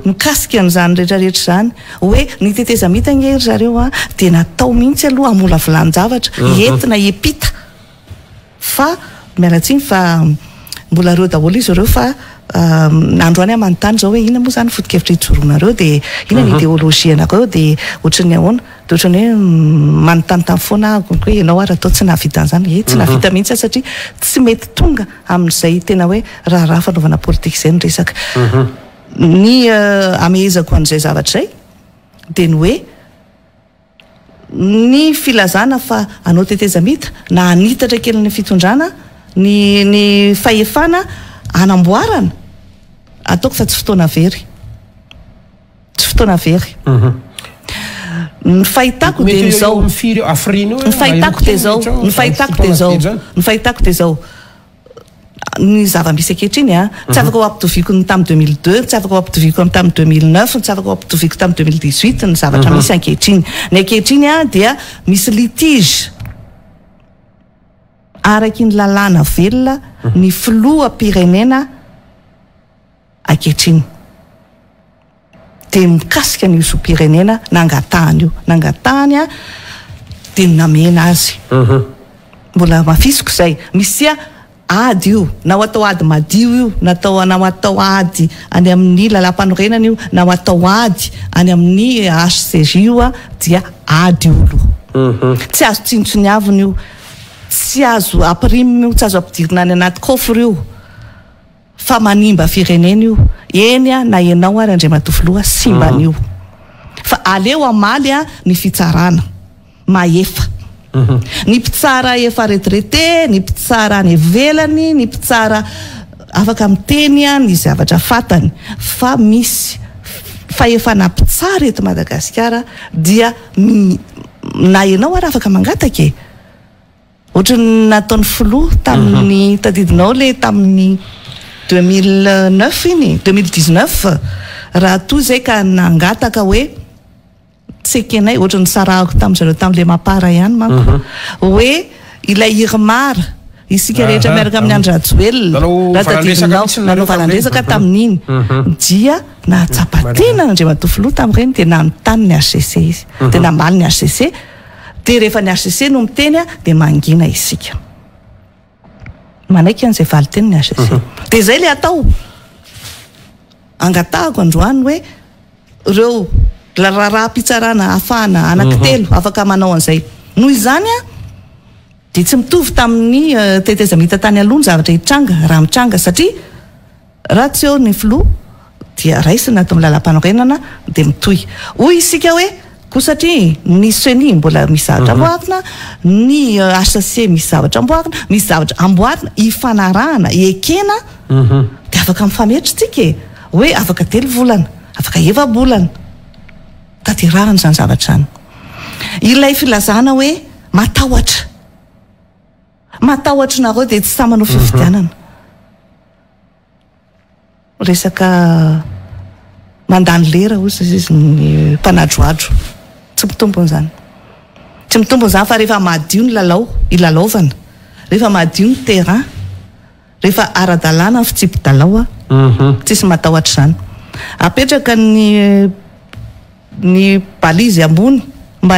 mikasika an'izany rehetrarehetra zany hoe ny teteza mita ngery zareo dia natao mihitsy aloha hamola volan-javatra entina epita fa mialatsiny fa mbola reo daholo izy ireo fa androany manontany zao hoe ina moa zany foto-kevitra ijoroanareo dia ina ny idéologie anareo dia ohatrany ahoana dia ohatrany hoe manontany foana hoe ianao raha atao tsy nahavita an'izany tsy nahavita mihitsy satria tsy mety tonga amin'izay tena hoe raha fanaovana politika izay ny resaka ny amehezako an'izay zavatra zay dia ny hoe ny filazana fa anao teteza mita na anitatra kely ny fitondrana ny fahefana anamboarana ataoko fa tsy fotoana very ny fahitako dia izao ny fahitako dia izao ny zava-misy ankehitriny tsy afaka ho ampitoviko ny tamin'ny 2002 tsy afaka ho ampitoviko tamin'ny 2009 tsy afaka ho ampitoviko tamin'ny 2018 ny zavatra misy ankehitriny ny ankehitriny dia misy litige araky ny lalàna velona ny filoham-pirenena ankehitriny dia mikasika ny iso-pirenena nangatahany dia namena azy mbola mafisiko izay misy ady io na ho atao ady madio io na atao ady any amin'ny lalam-panorenana io na ho atao ady any amin'ny HCJ io dia ady olo tsy azo tsintsony aviny io tsy azo ampirimy io tsy azo ampidirina any anaty kofra io fa manimba firenena io eny na ianao ary andray matofoloha simban'io fa aleo amaly ny fitsarana maefa ny mpitsara efa retraité ny mpitsara any velany ny mpitsara afaka miteny ny zavatra fatany fa misy fahefana mpitsara eto Madagasikara dia na ianao ary afaka mangataka ohatrany nataon'ny filoha tamin'ny tadidinao le tamin'ny 2009 iny 2019 raha toy zay ka nangataka hoe tsekenay ohatrany sarahako tamin'izareo tamin'le mapara ihany manko hoe ilay Irmara isika rehetra miaraka amin'ny Andry Rajoelina nanao falandresaka tamin'iny dia nahatsapatena Andriamatoa filoha tamin'ireny dia nanontany ny HCC izy dia namaly ny HCC dia rehefa ny HCC no miteny dia mangina isika manaiky an'izay valiteny ny HCC dia zay le atao angatahako androany hoe ireo raha-pitsarana afahana anankitelo afaka manao an'izay noho izany dia tsy mitovy tamin'ny teteza mita tany aloha ny zavatra hitranga raha mitranga satria raha tsy eo ny filoha dia raisina ato amin'ny lalam-panorenana dia mitohy hoy isika hoe koa satria ny CENI mbola misy zavatra amboarina ny HCC misy zavatra amboarina misy zavatra amboarina ifanarahana ekena dia afaka mifametry tsika hoe afaka 3 volana afaka 9 bolana tadirahana izany zavatra any ilay filazana hoe matahotra nareo dia tsy samanao fifidianana resaka mandany lera ozy izy ny mpanadroadro tsy mitombony zany tsy mitombony zany fa rehefa madio ny lalao ilalaovana rehefa madio ny terrain rehefa ara-dalàna ny fitsipy-dalao tsisy matahotra zany apetraka ny balizy ambony mba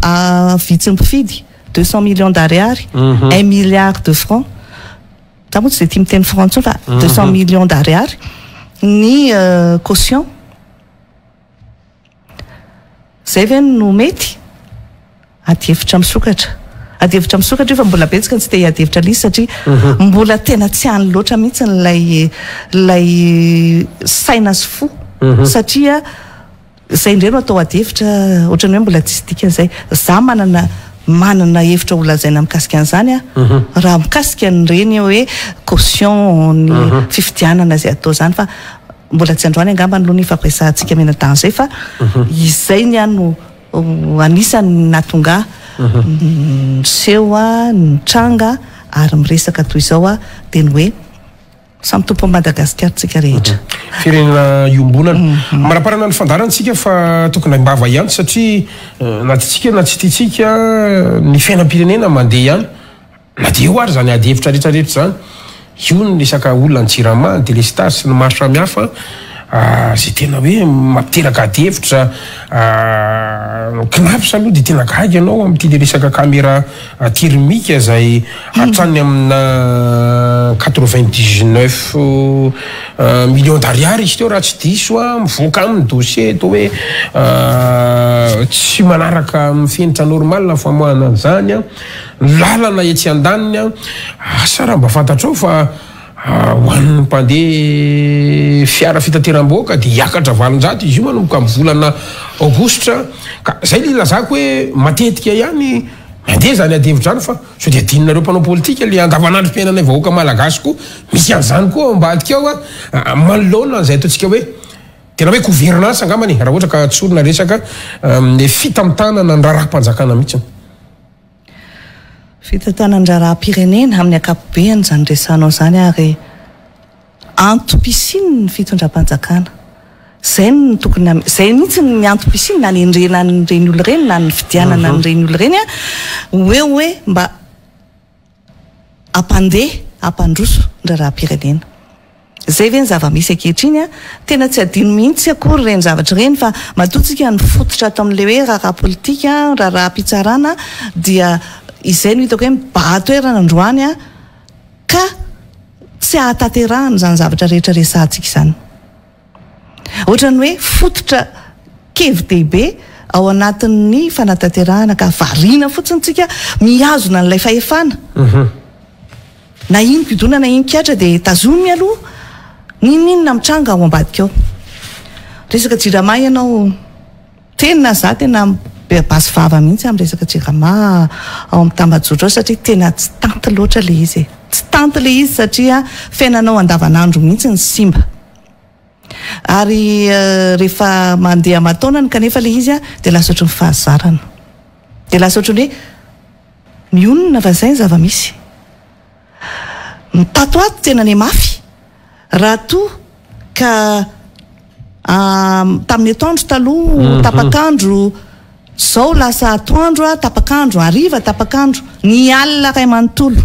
avitsy mpifidy 200 millions d'ariary 1 milliard de francs za moa tsy zay tia miteny franc tsony fa 200 millions d'ariary ny caution zay ve no mety adihevitra misokatra fa mbola betsaka tsy te hiadihevitra lisy satria mbola tena tsy any loatra mihitsy lay saina sy fo satria zay indray no atao adihevitra ohatrany hoe mbola tsisy dika zay za manana hevitra olazaina mikasika an'izany raha mikasika an'ireny hoe caution ny fifidianana zay atao zany fa mbola tsy androany angamba ny loha ny fampiasantsika menatany zay fa izay ny ano anisany natonga seho ny tranga ary miresaka toy izao dia ny hoe samy tompo Madagasikara tsika rehetra
firenena iombonana maraparana ny fandarantsika fa tokony mbava ihany satria na titsika na tsy titsika ny fiainam-pirenena mandeha ihany na dia io ary zany adihevitra rehetrarehetra zany io ny resaka olona ny Jirama ny Telestar sy ny maro samihafa zay tena hoe mampiteraka adihevitra knapsa aloha dia tena gaga ianao amin'ity le resaka caméra thermique zay hatrany amina 99 millions d'ariary izy teo raha tsy diso mivoaka amin'ny dossier to hoe tsy manaraka mifenitra normal famoahana an'izany lalana etsy andaniny asa raha mba fantatrao fa hoan'ny mpandeha fiara fitateram-boaka dia hiakatra valonjato izy io manomboka amin'ny volana aogositra ka zay le ilazako hoe matetika ihany mandeha zany adihevitra zany fa so dia adinonareo mpanao politika le andavanandro fiainana vahoaka malagasy koa misy an'izany koa ambadika ao manoloana an'izay ataontsika hoe tena hoe gouvernance angambany raha ohatra ka tsorona resaka fitamitana ny raharam-panjakana mihitsy
fitantanandraraha-pirenena amin'ny akapobeany zany resanao zany ary antopisiny ny fitondram-panjakana zay ny tokony zay mihitsy ny antopisiny na ny endrenan'ireny olo reny na ny fidianana n'ireny olo reny hoe mba ampandroso ndraraha-pirenena zay ve ny zava-misy ankehitriny tena tsy adino mihitsy akory reny zavatra reny fa matotsika ny fototra ato amin'le hoe raha-politika raha-pitsarana dia izay no hitako hoe mibahatoerana androany ka tsy ahatanterahana zany zavatra rehetra resantsika izany ohatrany hoe fototra kevy-dehibe ao anatin'ny fanatanterahana ka variana fotsiny tsika mihazona n'ilay fahefana na iny pidona na iny kiatra dia tazomy aloha ninina mitranga ao ambadika ao resaka Jirama ianao tena za tena basy vava mihitsy amin'ny resaka Jirama ao amin'ny tambajotro ao satria tena tsy tanty loatra le izy tsy tanty le izy satria fiainanao andavanandro mihitsy ny simba ary rehefa mandeha mataonany kanefa le izy dia lasa ohatry ny fahazarana dia lasa ohatry ny hoe mionona fa zay zava-misy mitato ato tena ny mafy raha toa ka tamin'ny atoandro taloha tapakandro zao lasa atoandro a tapakandro ariva tapakandro ny alina ray manontolo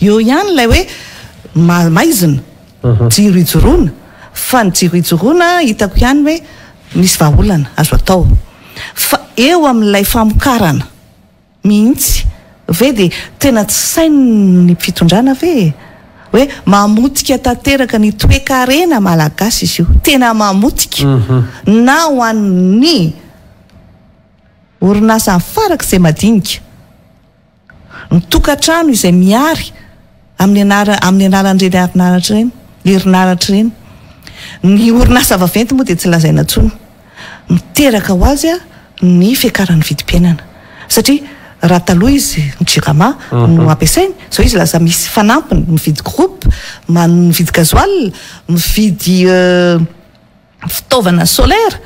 eo ihany lay hoe maizina jiro ijoroana fa ny jiro ijoroana hitako ihany hoe misy vahaolana azo atao fa eo amin'ilay famokarana mihitsy ve de tena tsy sainy ny fitondrana ve hoe mamotika tanteraka ny toe-karena malagasy izy io tena mamotika na ho an'ny orinasa faraka izay madinika ny tokantrano izay miary amin'ny anaran'ireny herinaratra ireny herinaratra ireny ny orinasa vaventy moa dia tsy lazaina intsony miteraka ho azy a ny fiakaran'ny vidim-piainana satria raha taloha izy mijirama no ampiasainy zao izy lasa misy fanampiny mividy groupe mividy gasoil mividy fitaovana solaire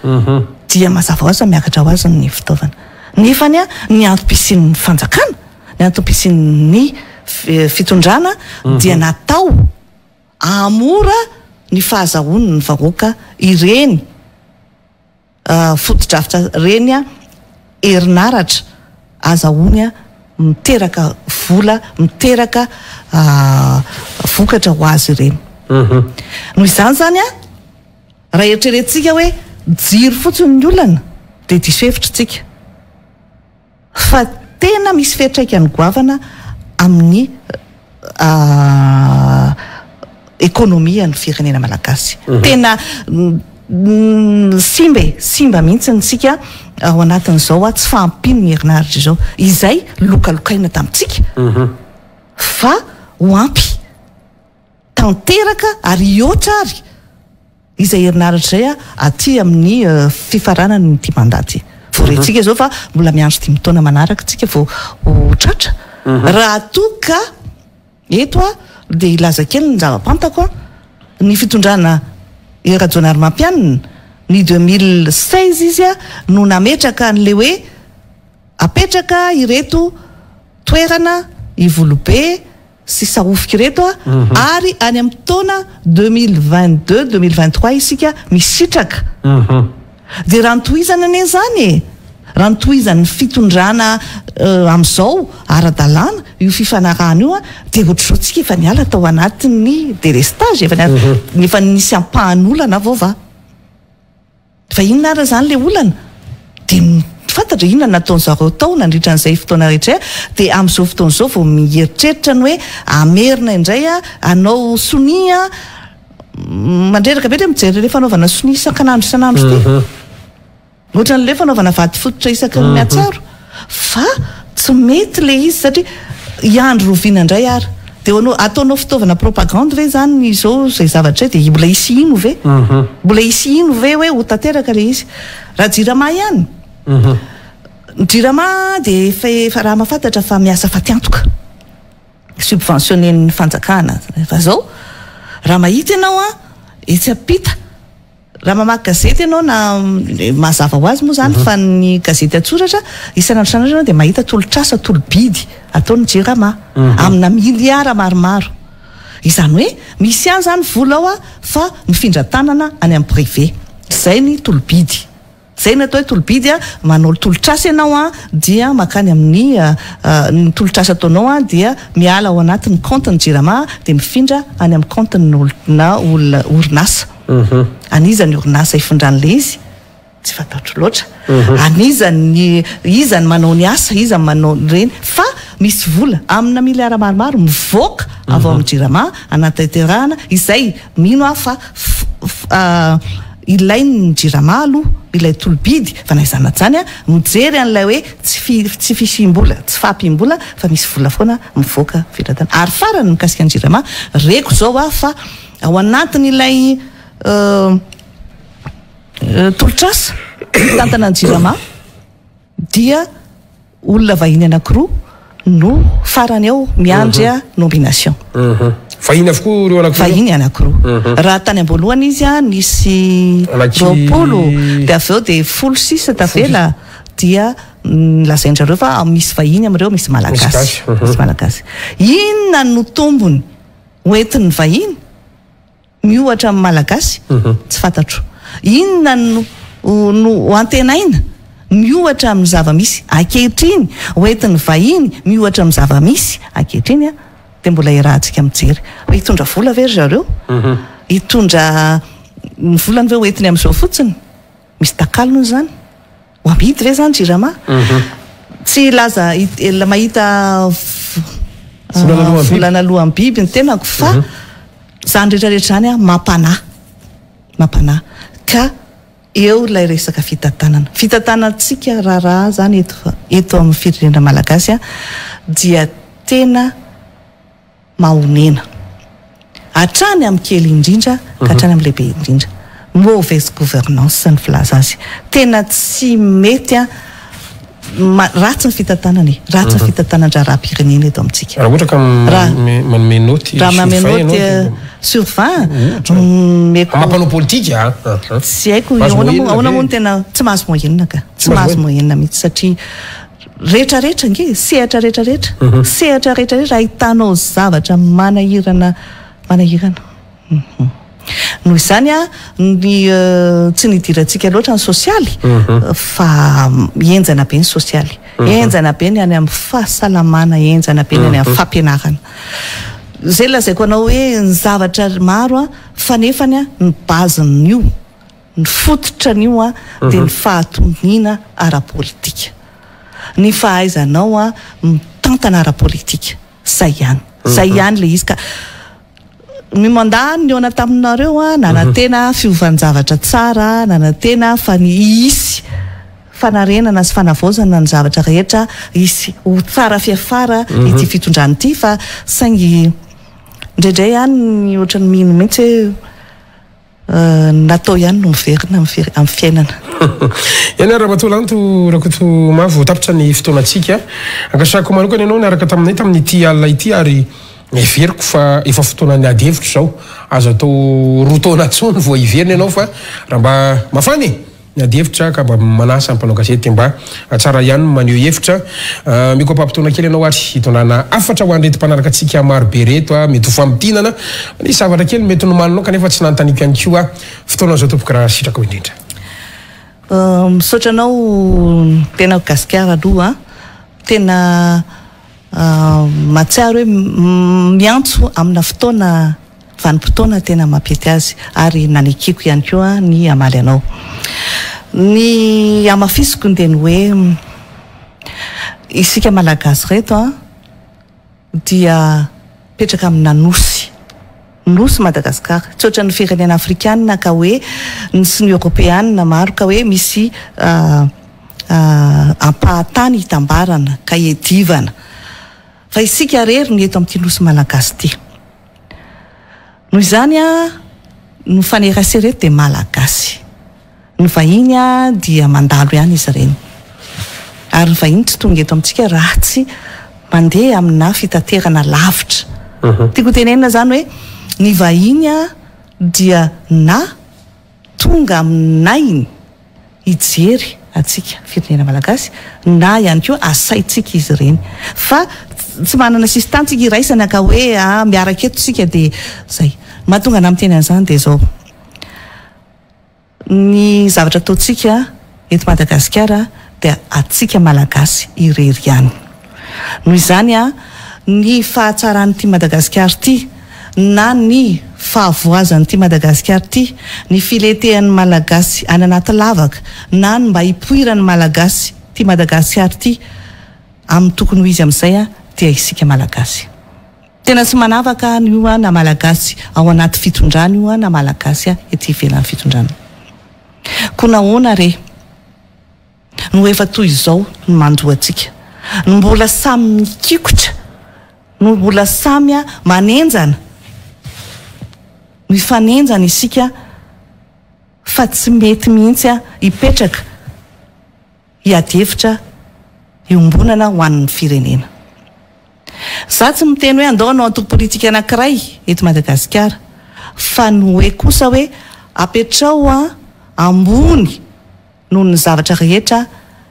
dia mazava ho azy miakatra ho azy ny fitaovana nefany a ny antom-pisian'ny fanjakana ny antom-pisian'ny fitondrana dia natao amora ny fahazahoany ny vahoaka ireny fotodrafitra reny a herinaratra azahoany a miteraka vola miteraka vokatra ho azy ireny noho izany zany a raha eritreretintsika hoe jiro fotsiny ny olana dia diso hevitritsika fa tena misy fiatraikany goavana amin'ny ekonomia ny firenena malagasy tena simba mihitsy ntsika ao anatin'izao a tsy fahampiny ny herinaritra izao izay lokalokaina tamintsika fa ho ampy tanteraka ary iotra ary izay herinaritra zay a aty amin'ny fifaranany ny timandaty vorentsika zao fa mbola miandro 5 taona manaraka tsika vao ho tratra raha toka eto a dia ilaza kely ny zava-pantako ny fitondrana erajonary mampianina ny 2016 izy a no nametraka n'le hoe apetraka ireto toerana ivolobe sy sahofika ireto a ary any amin'ny taona 2022-2023 isika misitraka dia raha nytohizana ane zany raha nytohizan'ny fitondrana amin'izao ara-dalàna io fifanarahana io a dia ohatr'izao tsika efa niala tao anatin'ny délestage efa nisy ampahan'olana vaova fa inona ara zany le olana dia fantatra inona nataon'zareo tao nandritra n'izay fotoana rehetra dia amin'izao fotoan'izao vao mieritreritra ny hoe amerina indray a anao sonia mandreraka be re mijery le fanaovana sonia isankanandro isanandro ty ohatra n'le fanaovana vady fototra isaky ny miatsaro fa tsy mety le izy satria iandro roviana indray ary dia ataonao fitaovana propagande ve zany izao zay zavatra dia mbola isy ino ve mbola isy ino ve hoe ho tanteraka le izy raha jirama ihany jirama dia efa raha mahafantatra fa miasa fatiantoka subventionnen'ny fanjakana fa zao raha mahita ianao a etsy apita raha mamaky gazety ianao na mazava ho azy moa zany fa ny gazety atsoratra isanandro sanandro ianao dia mahita tolotrasa tolobidy ataony jirama amina miliara maromaro izany hoe misy any zany vola ao a fa mifindra tanana any amin'ny privé zay ny tolobidy zay ny atao hoe tolobidy a manolo tolotrasa ianao a dia makany amin'ny ny tolotrasa ataonao a dia miala ao anatin'ny compte-ny jirama dia mifindra any amin'ny compte-na orinasa anizany orinasa ifindran'le izy tsy fantatro loatra anizany izany manao ny asa izany manao reny fa misy vola amina miliara maromaro mivoaka avao amin'ny jirama anatanterahana izay mino a fa ilainy jirama aloha ilay tolobidy fa naizana zany a mijery an'ilay hoe tsy fisim-bola tsy fahampim-bola fa misy vola foana mivoaka firatana ary farany mikasika ny jirama reko zao a fa ao anatin'ilay tolotrasa tantana ny jirama dia olona vahiny anankiroa no farany ao miandry a nomination
vahiny avokoa reo anankiroa
vahiny anankiroa raha tany am-boalohany izy a nisy 20 dia aveo dia 16 tavela dia lazaindrareo fa misy vahiny am'ireo misy malagasy misy malagasy inona no tombony hoentin'ny vahiny miohatra amin'ny malagasy tsy fantatro inona no antenaina miohatra amin'ny zava-misy ankehitriny hoentin'ny vahiny miohatra amin'ny zava-misy ankehitriny dia mbola irahantsika mijery hoe hitondra vola ve ry zareo hitondra ny volany ve hoentiny amin'izao fotsiny misy takalony zany ho amidy ve zany jirama tsy laza mahita volana alohan'ny biby ny tenako fa zany rehetrarehetra zany mampanahy ka eo ilay resaka fitantanantsika raharaha zany eto amin'ny firenena malagasy dia tena mahonena hatrany amin'ny kely indrindra ka hatrany amin'ny lehibe indrindra mauvaise gouvernance ny filaza azy tena tsy mety ratsy ny fitantanany ratsy ny fitantanan-draharam-pirenena eto amintsika
raha ohatra ka manome noty
raha manome noty sur 20
mampanao politika
tsy haiko ahoana moa no tena tsy mahazo moyenina ka tsy mahazo moyenina mihitsy satria rehetrarehetra nge sehatra rehetrarehetra ahitanao zavatra manahirana noho izany ny tsy nidirantsika loatra ny sosialy fa enjana be ny sosialy enjana be ny any amin'ny fahasalamana enjana be ny any amin'ny fampianarana zay lazaiko anao hoe ny zavatra maro fa nefany ny bazin'io ny fototra n'io dia ny fahatonina ara-politika ny fahaizanao mitantana ara-politika zay ihany le izy ka mimandany eo taminareo nanatena fiovanjavatra tsara nanatena fa ny isy fanarenana sy fanavozana ny zavatra rehetra isy ho tsara fiafara ity fitondrany ity fa saingy indraindray ihany ny ohatran'ny mino mihitsy natao ihany no miverina amin'ny fiainana
eny rahamatolaanto rakoto mavo tapitra ny fotoanantsika ankasako manokana ianao niaraka taminay tamin'ity alina ity ary everiko fa efa fotoana ny adihevitra zao azo atao rotaona tsony vo iverina ianao fa raha mba mafany ny adihevitra ka mba manasa mpanao gazety mba tsara ihany maneho hevitra mikoampampitona kely ianao ary hitondrana afatra ho andretim-panaraka atsika marobe reto mety ho famidinana ny zavatra kely mety nomaninao kanefa tsy nantaniko ihany koa fotoana zao tompoko raha sitrako indrindra
misaotra anao tena gasikara aloha tena matsiaro hoe miantso amina fotoana vanim-potoana tena mampety azy ary nanekiko ihany koa ny amaly anao ny amafisiko dia ny hoe isika malagasy reto dia petraka amina nosy Madagasikara tsy ohatran'ny firenena afrikanina ka hoe sy ny européanina maro ka hoe misy ampahatany hitambarana ka edivana fa isika rery ny eto amin'ity nosy malagasy ity noho izany no fanerasy reto dia malagasy ny vahiny dia mandalo ihany izy ireny ary ny vahiny tsy tonga eto amintsika raha tsy mandeha amina fitaterana lavitra tiako tenenina zany hoe ny vahiny dia na tonga aminainy ijery atsika firenena malagasy na ihany koa asaitsika izy ireny fa tsy manana sistantsika iraisana ka hoe miaraka eto sika dia zay mahatonga na miteny an'izany dia zao ny zavatra ataotsika eto Madagasikara dia atsika malagasy irery ihany noho izany ny fahatsarany'ity Madagasikara ity na ny fahavoazany ity Madagasikara ity ny filetehan'ny malagasy any anaty lavaka na ny mba hipoirany malagasy ity Madagasikara ity amin'ny tokony ho izy amin'izay dia isika malagasy tena tsy manavaka io na malagasy ao anaty fitondrana io na malagasy ety ivelan'ny fitondrana ko nahoana re no efa toy izao no mandoatsika no mbola samy mikikotra no mbola samy manenjana mifanenjana isika fa tsy mety mihitsy hipetraka hiadevitra iombonana ho an'ny firenena za tsy miteny hoe andao anao antoko politika anankiray eto Madagasikara fa no hoe kosa hoe apetrao ambony noho ny zavatra rehetra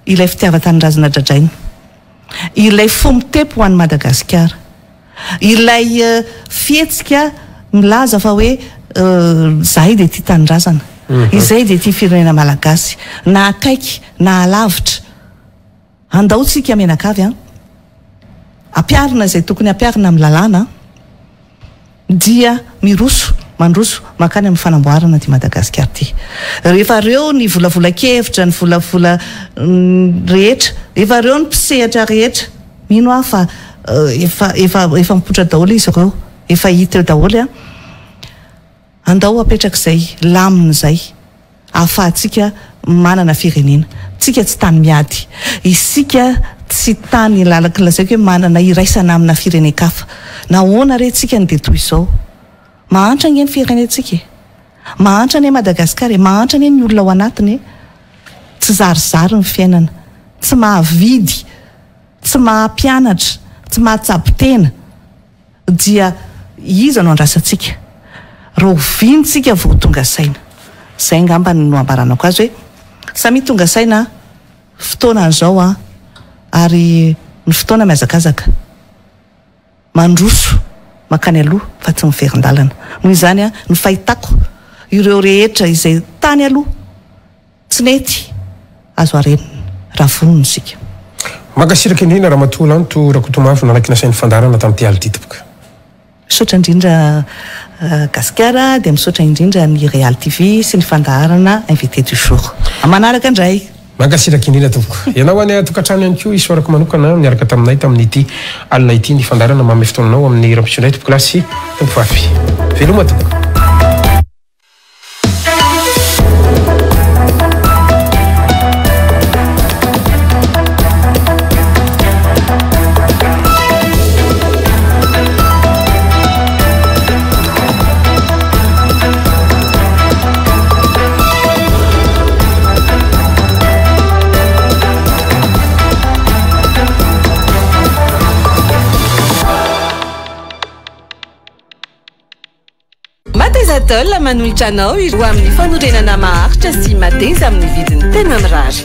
ilay fitiavan-tanindrazana dradraina, ilay fomitepo ho an'ny Madagasikara, ilay fihetsika milaza fa hoe zahay dia tia tanindrazana, izay dia tia firenena malagasy, na akaiky na alavitra, andaotsika menakavy ampiarina izay tokony ampiarina amin'ny lalàna dia mandroso makany amin'ny fanamboarana ty Madagasikara ty. Rehefa reo ny volavolan-kevitra, ny volavola rehetra, rehefa reo ny mpisehatra rehetra, mino aho fa efa mipotra daholo izy ireo, efa hita eo daholo andao apetrak'izay lamina izay ahafahantsika manana firenena. Tsika tsy tany miady, isika tsy tany lalaka lazaiko hoe manana iraisana amina firenen-kafa. Nahoana re tsika ny detoy izao? Mahantra ny firenentsika, mahantra ny Madagasikara, mahantra ny olona ao anatiny, tsy zarizary ny fiainana, tsy mahavidy, tsy mahampianatra, tsy mahatsabo-tena, dia iza no andrasantsika? Rovintsika vao tonga saina. Zay ngamba no ambaranako azy hoe samy tonga saina fotoana an'izao ary ny fotoana miazakazaka mandroso makany aloha fa tsy miverin-dalana. Noho izany ny fahitako ireo rehetra izay tany aloha tsy nety azo arenina raha vonona isika.
Mankasiraka indrindra raha matola anto rakotomafy nanaky nasain'ny fandarana tamin'ity aliditoboka.
Misaotra indrindra Gasikara dia misaotra indrindra ny Real TV sy ny fandaharana invité du jour. Manaraka indray.
Mankasiraka indrindra tompoko. Ianao any tokantrano ihany koa isaorako manokana miaraka taminay tamin'ity alina ity ny fandarana mamy fotoananao amin'ny rampisionay tompoko lasy tompo fafy. Veloma tompoko.
Matezatol manolotra anao iro amin'ny fanorenana maharitra sy mateza amin'ny vidiny tena mirary.